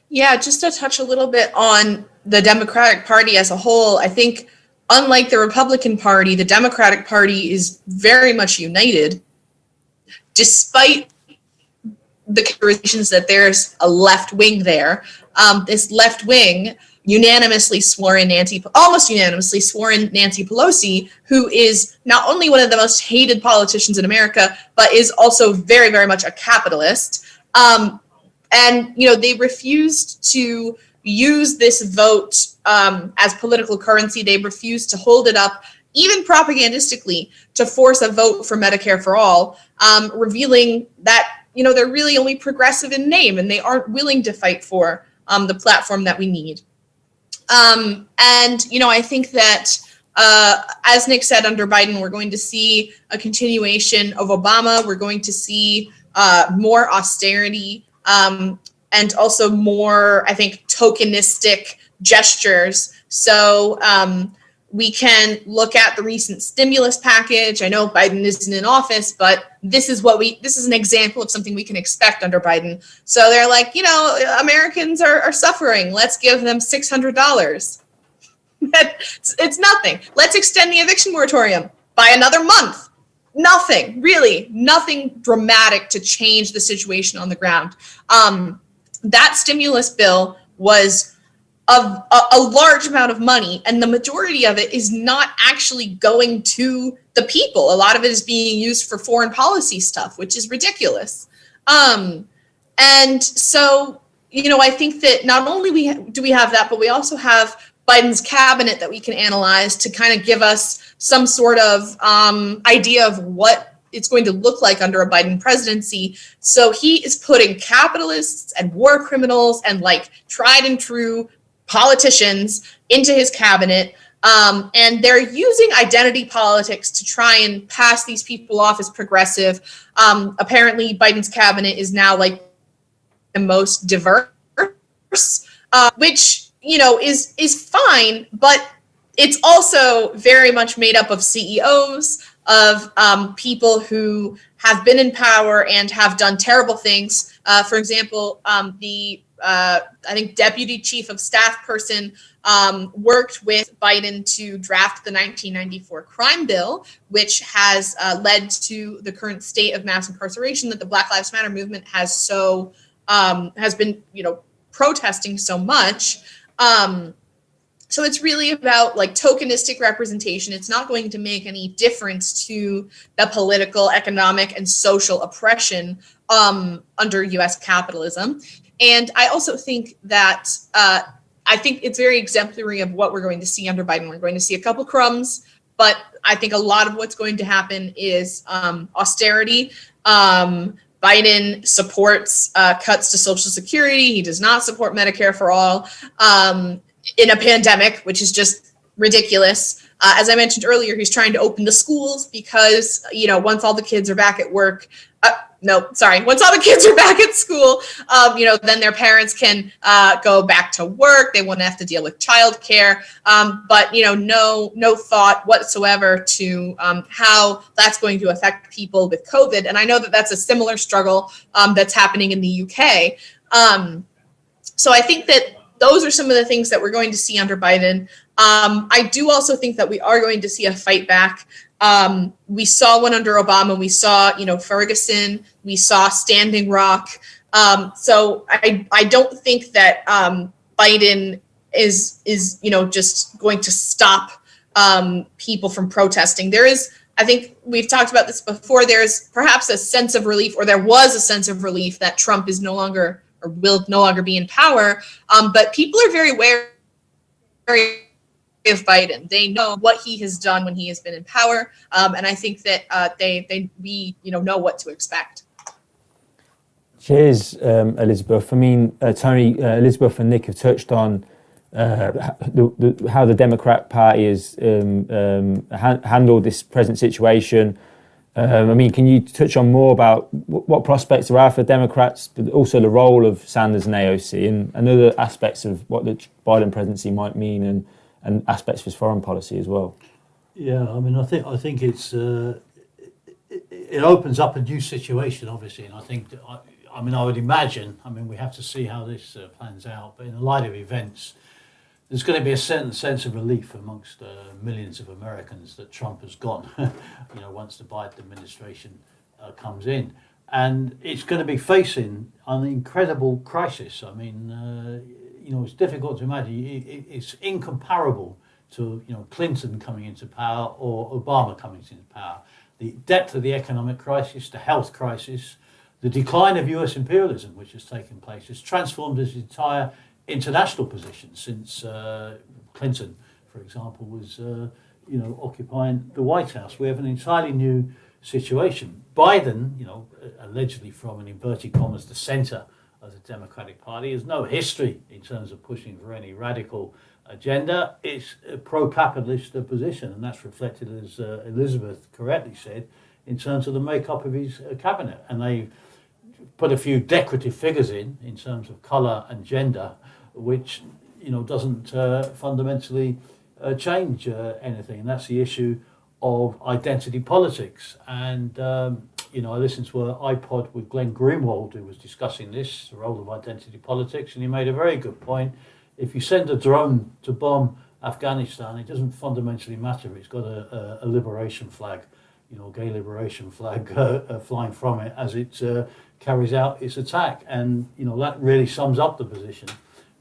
Yeah, just to touch a little bit on the Democratic Party as a whole, I think unlike the Republican Party, the Democratic Party is very much united, despite the characterizations that there's a left wing there. This left wing unanimously swore in almost unanimously swore in Nancy Pelosi, who is not only one of the most hated politicians in America, but is also very, very much a capitalist. And, they refused to use this vote as political currency. They refused to hold it up, even propagandistically, to force a vote for Medicare for all, revealing that, they're really only progressive in name and they aren't willing to fight for the platform that we need. And, I think that, as Nick said, under Biden, we're going to see a continuation of Obama. We're going to see more austerity and also more, I think, tokenistic gestures. So we can look at the recent stimulus package. I know Biden isn't in office, but this is an example of something we can expect under Biden. So they're like, Americans are suffering. Let's give them $600. It's nothing. Let's extend the eviction moratorium by another month. Nothing, really, nothing dramatic to change the situation on the ground. That stimulus bill was a large amount of money, and the majority of it is not actually going to the people. A lot of it is being used for foreign policy stuff, which is ridiculous. And so, I think that not only do we have that, but we also have Biden's cabinet that we can analyze to kind of give us some sort of idea of what it's going to look like under a Biden presidency. So he is putting capitalists and war criminals and like tried and true politicians into his cabinet. And they're using identity politics to try and pass these people off as progressive. Apparently Biden's cabinet is now like the most diverse, which, is fine, but it's also very much made up of CEOs, of people who have been in power and have done terrible things. For example, I think deputy chief of staff person worked with Biden to draft the 1994 crime bill, which has led to the current state of mass incarceration that the Black Lives Matter movement has been, protesting so much. So it's really about like tokenistic representation. It's not going to make any difference to the political, economic, and social oppression under U.S. capitalism. And I also think that I think it's very exemplary of what we're going to see under Biden. We're going to see a couple crumbs, but I think a lot of what's going to happen is austerity. Biden supports cuts to Social Security. He does not support Medicare for all. In a pandemic, which is just ridiculous. As I mentioned earlier, he's trying to open the schools because, once all the kids are back at work, once all the kids are back at school, then their parents can go back to work. They won't have to deal with childcare. But, no thought whatsoever to how that's going to affect people with COVID. And I know that that's a similar struggle that's happening in the UK. So I think that those are some of the things that we're going to see under Biden. I do also think that we are going to see a fight back. We saw one under Obama. We saw, Ferguson. We saw Standing Rock. So I don't think that Biden is just going to stop people from protesting. There is, I think we've talked about this before, there's perhaps a sense of relief, or there was a sense of relief that Trump is no longer, or will no longer be in power. But people are very wary of Biden. They know what he has done when he has been in power. And I think that we know what to expect. Cheers, Elizabeth. I mean, Tony, Elizabeth and Nick have touched on how the Democrat Party has handled this present situation. I mean, can you touch on more about what prospects there are for Democrats, but also the role of Sanders and AOC and other aspects of what the Biden presidency might mean and aspects of his foreign policy as well? Yeah, I mean, I think it's it opens up a new situation, obviously, and I think that, I would imagine. I mean, we have to see how this plans out, but in the light of events, there's going to be a certain sense of relief amongst millions of Americans that Trump has gone, once the Biden administration comes in. And it's going to be facing an incredible crisis. I mean, it's difficult to imagine. It's incomparable to, Clinton coming into power or Obama coming into power. The depth of the economic crisis, the health crisis, the decline of US imperialism, which has taken place, has transformed his entire international position since Clinton, for example, was occupying the White House. We have an entirely new situation. Biden, allegedly from, in inverted commas, the center of the Democratic Party, has no history in terms of pushing for any radical agenda. It's a pro-capitalist position, and that's reflected, as Elizabeth correctly said, in terms of the makeup of his cabinet. And they put a few decorative figures in terms of colour and gender, which doesn't fundamentally change anything. And that's the issue of identity politics. And I listened to an iPod with Glenn Greenwald, who was discussing this, the role of identity politics, and he made a very good point. If you send a drone to bomb Afghanistan, it doesn't fundamentally matter. It's got a liberation flag, gay liberation flag flying from it as it carries out its attack. And, that really sums up the position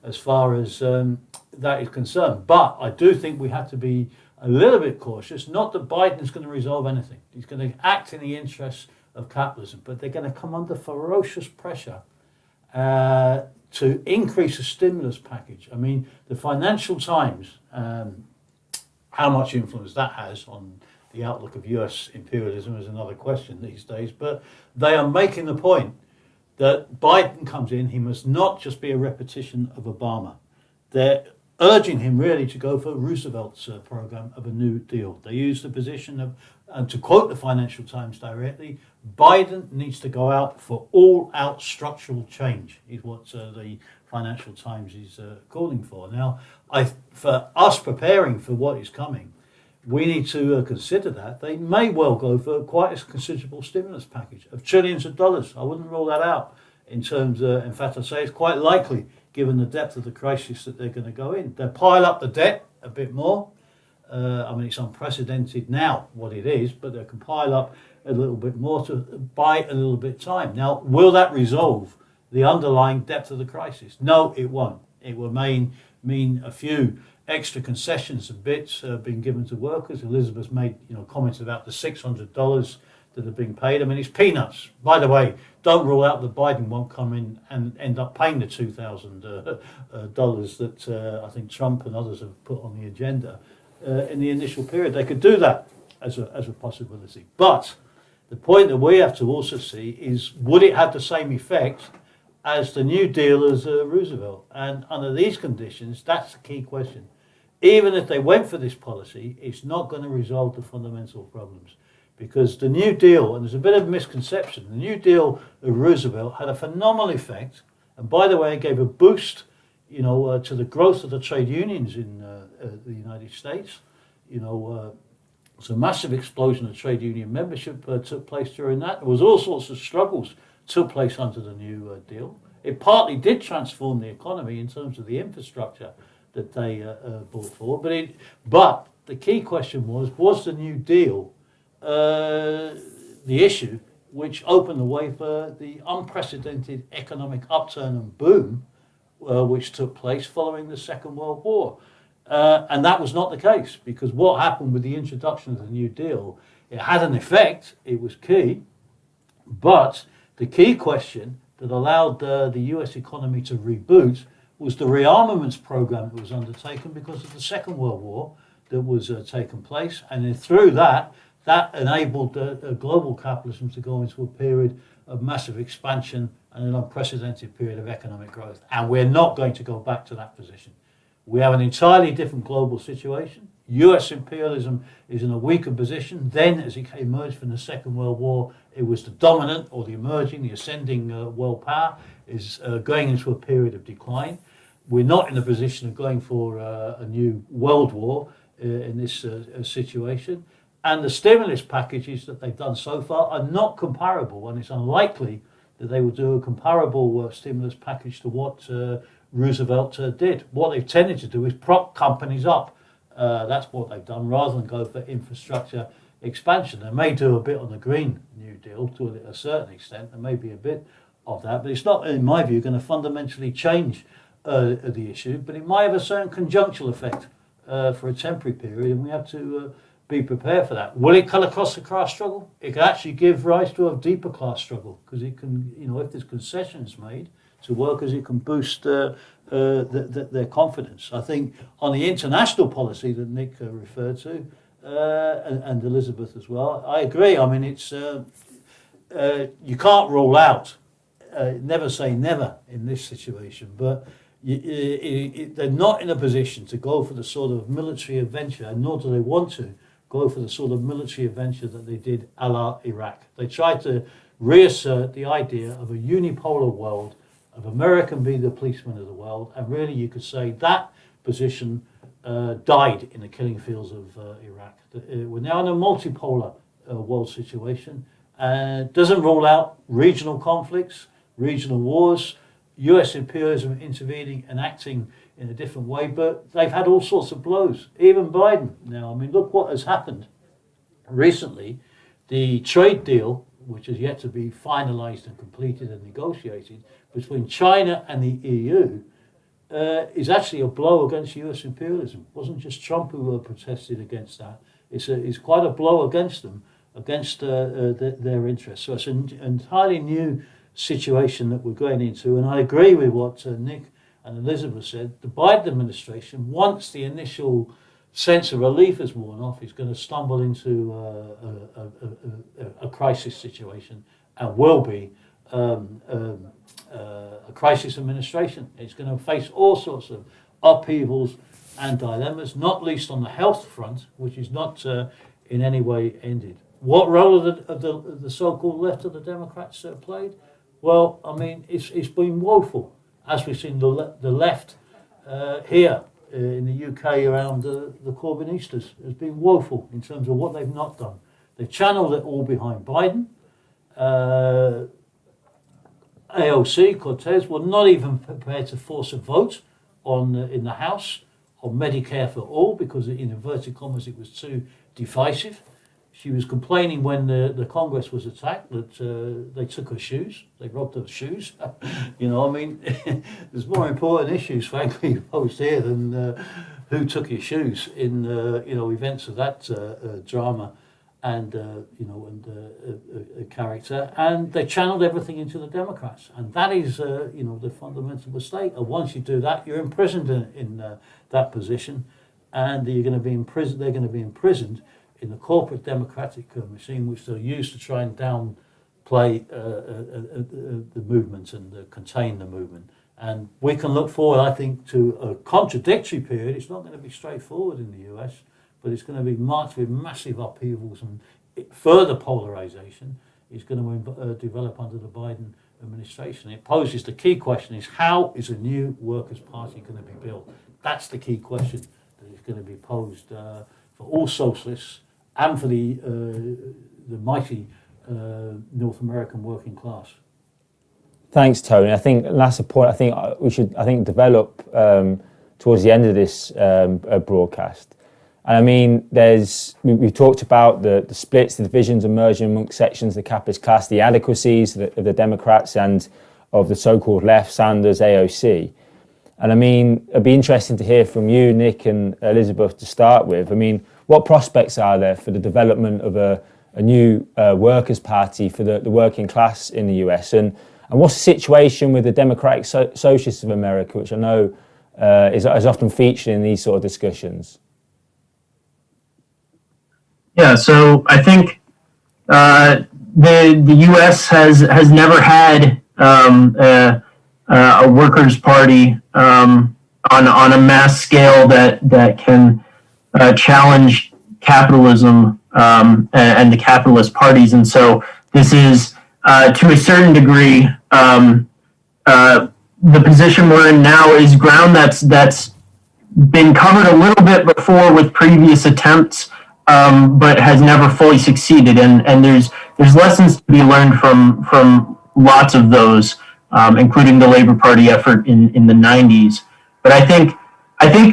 as far as that is concerned. But I do think we have to be a little bit cautious. Not that Biden's going to resolve anything. He's going to act in the interests of capitalism, but they're going to come under ferocious pressure to increase the stimulus package. I mean, the Financial Times, how much influence that has on the outlook of US imperialism is another question these days, but they are making the point that Biden comes in, he must not just be a repetition of Obama. They're urging him really to go for Roosevelt's program of a New Deal. They use the position of, and to quote the Financial Times directly, Biden needs to go out for all-out structural change, is what the Financial Times is calling for. Now, for us preparing for what is coming, we need to consider that. They may well go for quite a considerable stimulus package of trillions of dollars. I wouldn't rule that out in terms of, in fact, I'd say it's quite likely, given the depth of the crisis, that they're going to go in. They'll pile up the debt a bit more. It's unprecedented now what it is, but they can pile up a little bit more to buy a little bit of time. Now, will that resolve the underlying depth of the crisis? No, it won't. It will mean a few extra concessions and bits being given to workers. Elizabeth made comments about the $600 that are being paid. I mean, it's peanuts. By the way, don't rule out that Biden won't come in and end up paying the $2,000 that I think Trump and others have put on the agenda in the initial period. They could do that as a possibility. But the point that we have to also see is, would it have the same effect as the New Deal as Roosevelt? And under these conditions, that's the key question. Even if they went for this policy, it's not going to resolve the fundamental problems. Because the New Deal, and there's a bit of misconception, the New Deal of Roosevelt had a phenomenal effect. And by the way, it gave a boost, to the growth of the trade unions in the United States. So a massive explosion of trade union membership took place during that. There was all sorts of struggles took place under the New Deal. It partly did transform the economy in terms of the infrastructure that they brought forward. But the key question was the New Deal the issue which opened the way for the unprecedented economic upturn and boom which took place following the Second World War? And that was not the case, because what happened with the introduction of the New Deal, it had an effect, it was key, but the key question that allowed the US economy to reboot was the rearmaments program that was undertaken because of the Second World War that was taking place. And then through that enabled global capitalism to go into a period of massive expansion and an unprecedented period of economic growth. And we're not going to go back to that position. We have an entirely different global situation. US imperialism is in a weaker position. Then, as it emerged from the Second World War, it was the dominant or the emerging, the ascending world power is going into a period of decline. We're not in a position of going for a new world war in this situation. And the stimulus packages that they've done so far are not comparable, and it's unlikely that they will do a comparable stimulus package to what Roosevelt did. What they've tended to do is prop companies up. That's what they've done, rather than go for infrastructure expansion. They may do a bit on the Green New Deal to a certain extent. There may be a bit of that, but it's not, in my view, going to fundamentally change the issue. But it might have a certain conjunctural effect for a temporary period, and we have to be prepared for that. Will it cut across the class struggle? It can actually give rise to a deeper class struggle, because it can, if there's concessions made to workers, it can boost their confidence. I think on the international policy that Nick referred to, and Elizabeth as well, I agree. I mean, it's you can't rule out, never say never in this situation, but they're not in a position to go for the sort of military adventure, and nor do they want to go for the sort of military adventure that they did a la Iraq. They tried to reassert the idea of a unipolar world, of America being the policeman of the world, and really you could say that position died in the killing fields of Iraq. We're now in a multipolar world situation, and doesn't rule out regional conflicts, regional wars, US imperialism intervening and acting in a different way, but they've had all sorts of blows. Even Biden now, I mean, look what has happened recently. The trade deal, which is yet to be finalized and completed and negotiated between China and the EU, is actually a blow against US imperialism. It wasn't just Trump who protested against that. It's quite a blow against them, against their interests. So it's an entirely new situation that we're going into. And I agree with what Nick and Elizabeth said. The Biden administration, once the initial sense of relief has worn off, is going to stumble into a crisis situation, and will be a crisis administration. It's going to face all sorts of upheavals and dilemmas, not least on the health front, which is not in any way ended. What role of the so-called left of the Democrats played? Well, I mean, it's been woeful, as we've seen the left here in the UK around the Corbynistas has been woeful in terms of what they've not done. They've channeled it all behind Biden. AOC, Cortez, were not even prepared to force a vote in the House on Medicare for all, because in inverted commas it was too divisive. She was complaining when the Congress was attacked that they took her shoes, they robbed her shoes. I mean, there's more important issues, frankly, posed here than who took your shoes in events of that drama and character. And they channeled everything into the Democrats, and that is the fundamental mistake. And once you do that, you're imprisoned in that position, and you're going to be imprisoned. They're going to be imprisoned in the corporate democratic machine, which they'll use to try and downplay the movement and contain the movement. And we can look forward, I think, to a contradictory period. It's not going to be straightforward in the US, but it's going to be marked with massive upheavals, and further polarization is going to develop under the Biden administration. It poses the key question is, how is a new Workers' Party going to be built? That's the key question that is going to be posed for all socialists and for the mighty North American working class. Thanks, Tony. I think that's a point. I think we should. I think develop towards the end of this broadcast. And I mean, we've talked about the splits, the divisions emerging amongst sections of the capitalist class, the adequacies of the Democrats and of the so-called left, Sanders, AOC. And I mean, it'd be interesting to hear from you, Nick and Elizabeth, to start with. I mean, what prospects are there for the development of a new workers' party for the working class in the US? And what's the situation with the Democratic Socialists of America, which I know is often featured in these sort of discussions? Yeah, so I think the U.S. has never had a workers' party on a mass scale that can challenge capitalism and the capitalist parties, and so this is to a certain degree the position we're in now is ground that's been covered a little bit before with previous attempts. But has never fully succeeded, and there's lessons to be learned from lots of those, including the Labor Party effort in the 90s. But I think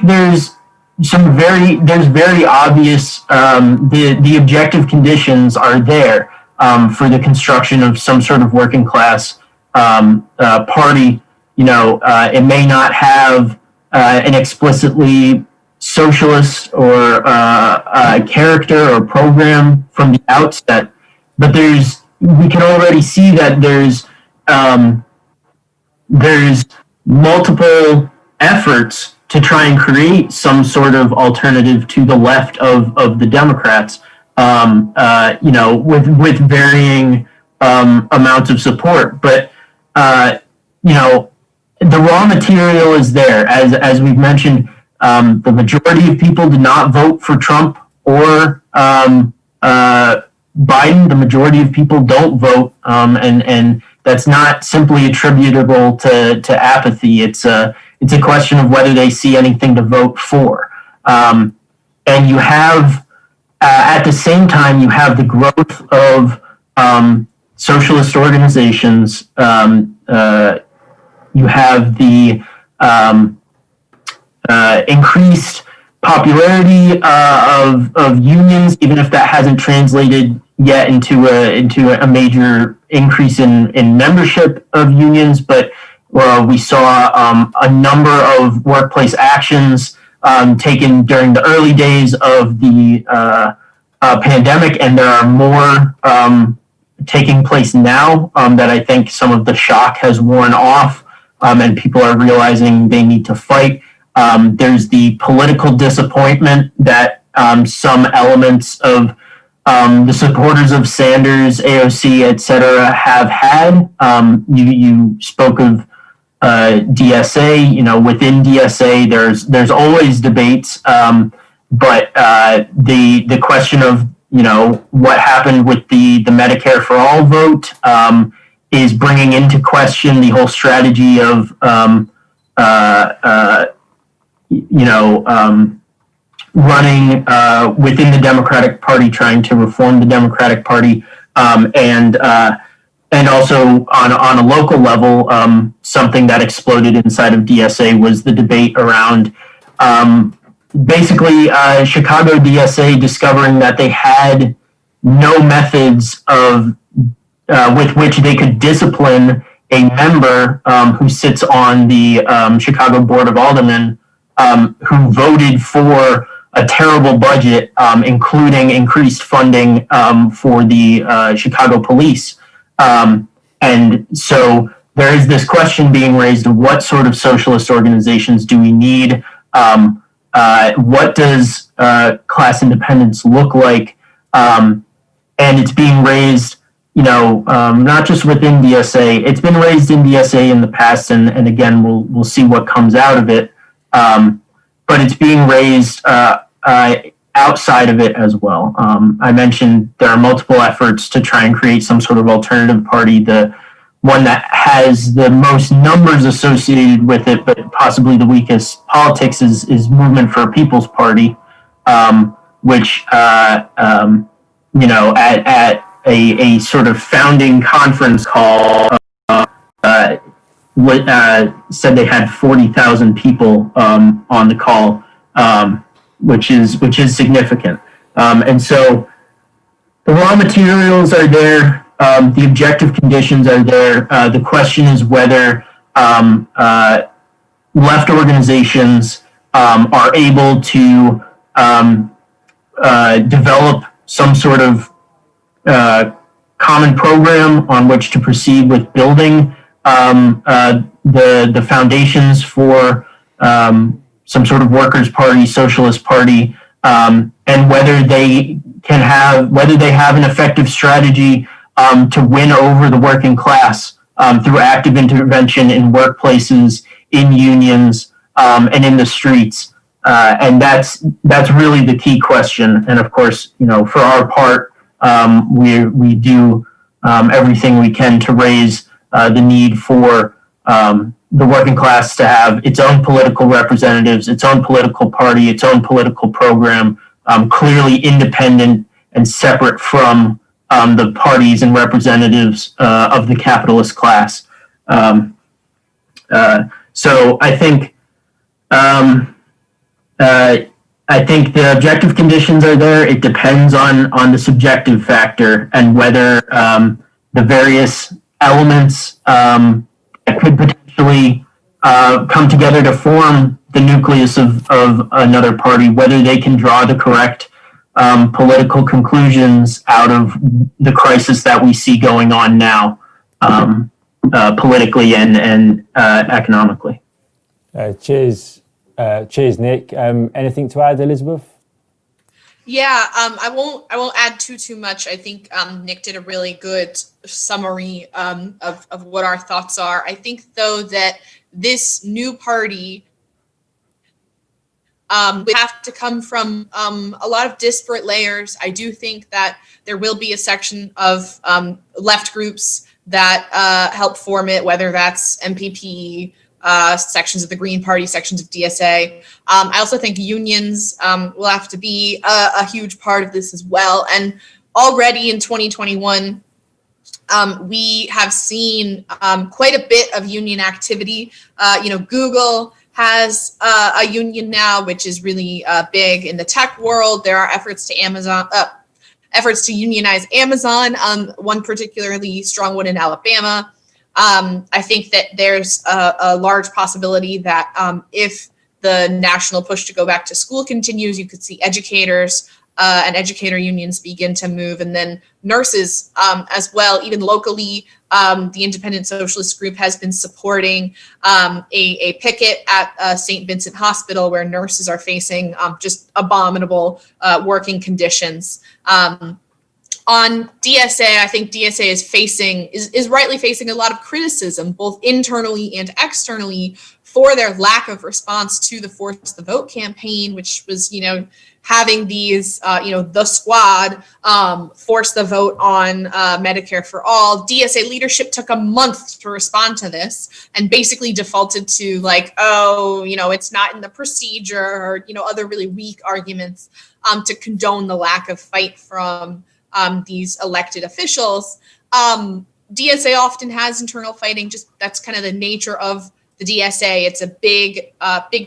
there's very obvious the objective conditions are there for the construction of some sort of working class party. You know, it may not have an explicitly socialist or character or program from the outset, but we can already see that there's multiple efforts to try and create some sort of alternative to the left of the Democrats, you know, with varying amounts of support. But you know, the raw material is there, as we've mentioned. The majority of people did not vote for Trump or Biden. The majority of people don't vote, and that's not simply attributable to apathy. It's a question of whether they see anything to vote for. And you have, at the same time, you have the growth of socialist organizations. You have the increased popularity of unions, even if that hasn't translated yet into a major increase in membership of unions. But we saw a number of workplace actions taken during the early days of the pandemic, and there are more taking place now that I think some of the shock has worn off, and people are realizing they need to fight. There's the political disappointment that some elements of the supporters of Sanders, AOC, et cetera, have had. You spoke of DSA. You know, within DSA, there's always debates, but the question of, you know, what happened with the Medicare for All vote is bringing into question the whole strategy of running within the Democratic Party, trying to reform the Democratic Party, and also on a local level, something that exploded inside of DSA was the debate around basically Chicago DSA discovering that they had no methods of with which they could discipline a member who sits on the Chicago Board of Aldermen, who voted for a terrible budget, including increased funding for the Chicago police. And so there is this question being raised of what sort of socialist organizations do we need? What does class independence look like? And it's being raised, you know, not just within DSA. It's been raised in DSA in the past, and again, we'll see what comes out of it. But it's being raised outside of it as well. I mentioned there are multiple efforts to try and create some sort of alternative party. The one that has the most numbers associated with it, but possibly the weakest politics, is Movement for a People's Party, which you know, at a sort of founding conference call, said they had 40,000 people on the call, which is significant. And so the raw materials are there, the objective conditions are there. The question is whether left organizations are able to develop some sort of common program on which to proceed with building the foundations for some sort of workers' party, socialist party, and whether they have an effective strategy to win over the working class through active intervention in workplaces, in unions, and in the streets. And that's really the key question. And of course, for our part, we do everything we can to raise the need for the working class to have its own political representatives, its own political party, its own political program, clearly independent and separate from the parties and representatives of the capitalist class. So I think the objective conditions are there. It depends on the subjective factor and whether the various elements that could potentially come together to form the nucleus of another party, whether they can draw the correct political conclusions out of the crisis that we see going on now, politically and economically. Cheers, Nick. Anything to add, Elizabeth? Yeah, I won't add too much. I think Nick did a really good summary of what our thoughts are. I think, though, that this new party would have to come from a lot of disparate layers. I do think that there will be a section of left groups that help form it, whether that's MPP, sections of the Green Party, sections of DSA. I also think unions will have to be a huge part of this as well. And already in 2021, we have seen quite a bit of union activity. Google has a union now, which is really big in the tech world. There are efforts to unionize Amazon, one particularly strong one in Alabama. I think that there's a large possibility that if the national push to go back to school continues, you could see educators and educator unions begin to move, and then nurses as well. Even locally, the Independent Socialist Group has been supporting a picket at St. Vincent Hospital, where nurses are facing just abominable working conditions. On DSA, I think DSA is rightly facing a lot of criticism, both internally and externally, for their lack of response to the Force the Vote campaign, which was, having these, the squad force the vote on Medicare for all. DSA leadership took a month to respond to this and basically defaulted to it's not in the procedure, or, other really weak arguments to condone the lack of fight from these elected officials. DSA often has internal fighting. Just that's kind of the nature of the DSA. It's a big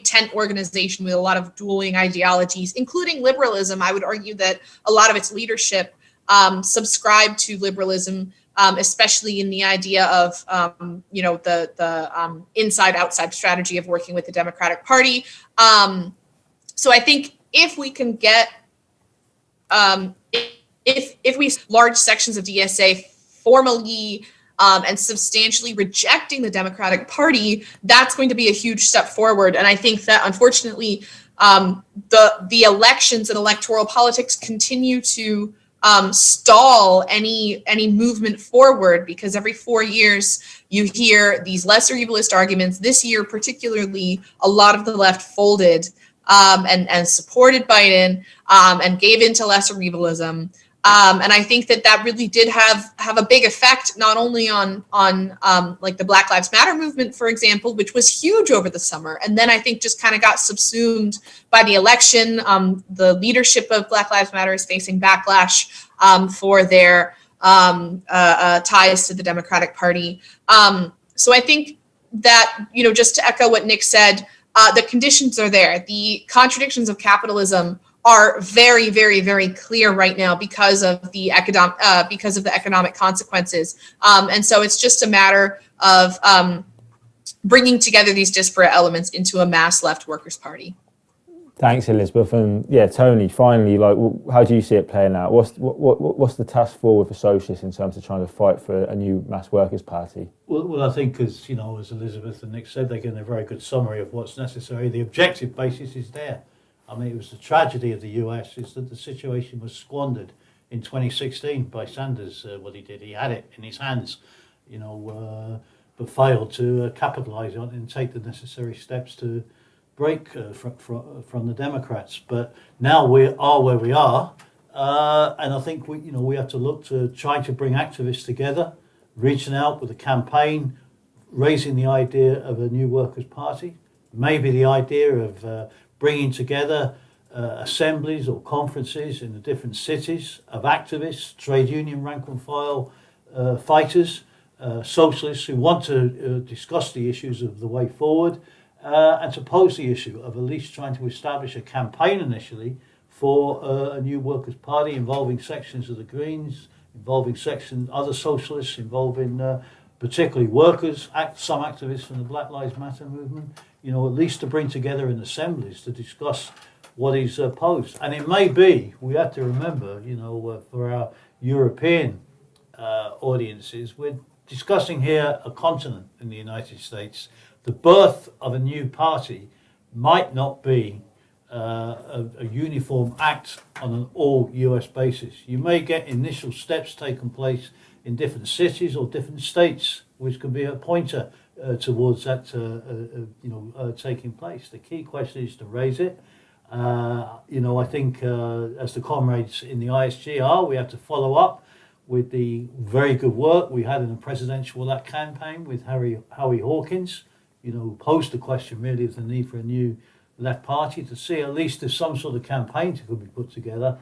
tent organization with a lot of dueling ideologies, including liberalism. I would argue that a lot of its leadership subscribe to liberalism, especially in the idea of the inside-outside strategy of working with the Democratic Party. So I think if we can get if we large sections of DSA formally and substantially rejecting the Democratic Party, that's going to be a huge step forward. And I think that, unfortunately, the elections and electoral politics continue to stall any movement forward, because every 4 years you hear these lesser evilist arguments. This year, particularly, a lot of the left folded and supported Biden and gave into lesser evilism. And I think that really did have a big effect, not only on like the Black Lives Matter movement, for example, which was huge over the summer, and then I think just kind of got subsumed by the election. The leadership of Black Lives Matter is facing backlash for their ties to the Democratic Party. So I think that, just to echo what Nick said, the conditions are there. The contradictions of capitalism are very, very, very clear right now because of the economic consequences. And so it's just a matter of bringing together these disparate elements into a mass left workers' party. Thanks, Elizabeth. And yeah, Tony, finally, how do you see it playing out? What's the task forward for Socialists in terms of trying to fight for a new mass workers' party? Well, I think, as Elizabeth and Nick said, they're getting a very good summary of what's necessary. The objective basis is there. I mean, it was the tragedy of the US is that the situation was squandered in 2016 by Sanders. What he did, he had it in his hands, but failed to capitalise on it and take the necessary steps to break from the Democrats. But now we are where we are, and I think we have to look to trying to bring activists together, reaching out with a campaign, raising the idea of a new workers' party, maybe the idea of bringing together assemblies or conferences in the different cities of activists, trade union rank and file fighters, socialists who want to discuss the issues of the way forward, and to pose the issue of at least trying to establish a campaign initially for a new workers' party involving sections of the Greens, involving other socialists, involving particularly workers, some activists from the Black Lives Matter movement, at least to bring together in assemblies to discuss what is posed. And it may be, we have to remember, for our European audiences, we're discussing here a continent in the United States. The birth of a new party might not be a uniform act on an all US basis. You may get initial steps taking place in different cities or different states, which could be a pointer towards that taking place. The key question is to raise it. I think as the comrades in the ISG are, we have to follow up with the very good work we had in the presidential elect campaign with Howie Hawkins, who posed the question really of the need for a new left party, to see at least if some sort of campaign could be put together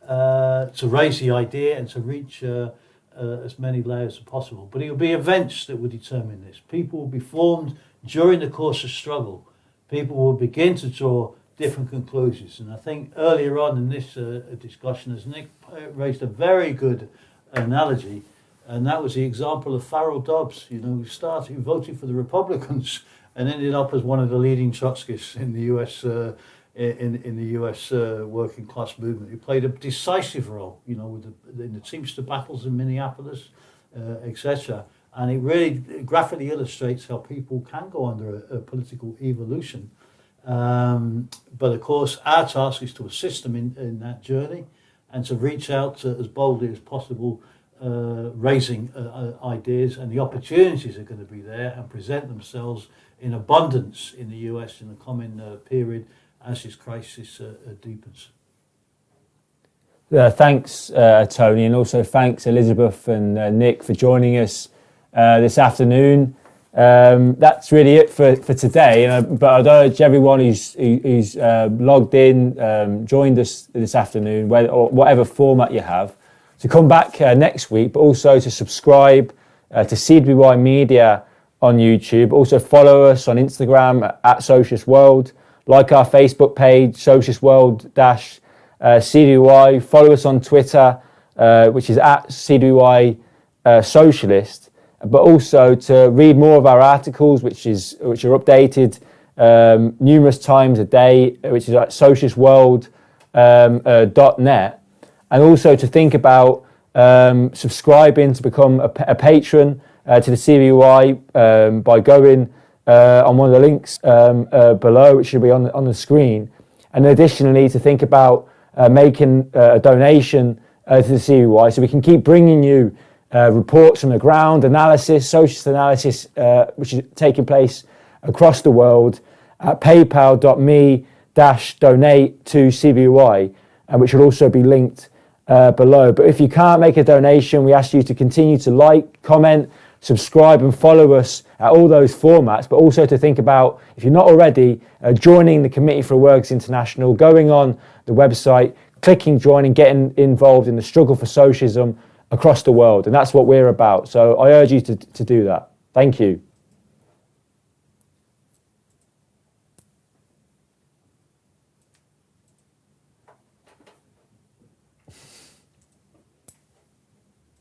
to raise the idea and to reach as many layers as possible. But it will be events that will determine this. People will be formed during the course of struggle. People will begin to draw different conclusions. And I think earlier on in this discussion, as Nick raised a very good analogy, and that was the example of Farrell Dobbs, who voted for the Republicans and ended up as one of the leading Trotskyists in the U.S. In the U.S. Working class movement. He played a decisive role, in the Teamster battles in Minneapolis, etc. And it really graphically illustrates how people can go under a political evolution. But of course, our task is to assist them in that journey and to reach out as boldly as possible, raising ideas, and the opportunities are going to be there and present themselves in abundance in the US in the coming period as this crisis deepens. Thanks, Tony, and also thanks, Elizabeth and Nick, for joining us this afternoon. That's really it for today. But I'd urge everyone who's logged in, joined us this afternoon, whatever format you have, to come back next week, but also to subscribe to CWY Media on YouTube. Also follow us on Instagram at Socialist World. Like our Facebook page, Socialist World-CWY. Follow us on Twitter, which is at CWY Socialist. But also to read more of our articles, which are updated numerous times a day, which is at socialistworld.net. And also to think about subscribing to become a patron to the CWY by going on one of the links below, which should be on the screen. And additionally, to think about making a donation to the CWY so we can keep bringing you reports from the ground, socialist analysis, which is taking place across the world at paypal.me/donate to CWY, which will also be linked below. But if you can't make a donation, we ask you to continue to like, comment, subscribe and follow us at all those formats, but also to think about, if you're not already, joining the Committee for Workers International, going on the website, clicking join and getting involved in the struggle for socialism across the world. And that's what we're about. So I urge you to do that. Thank you.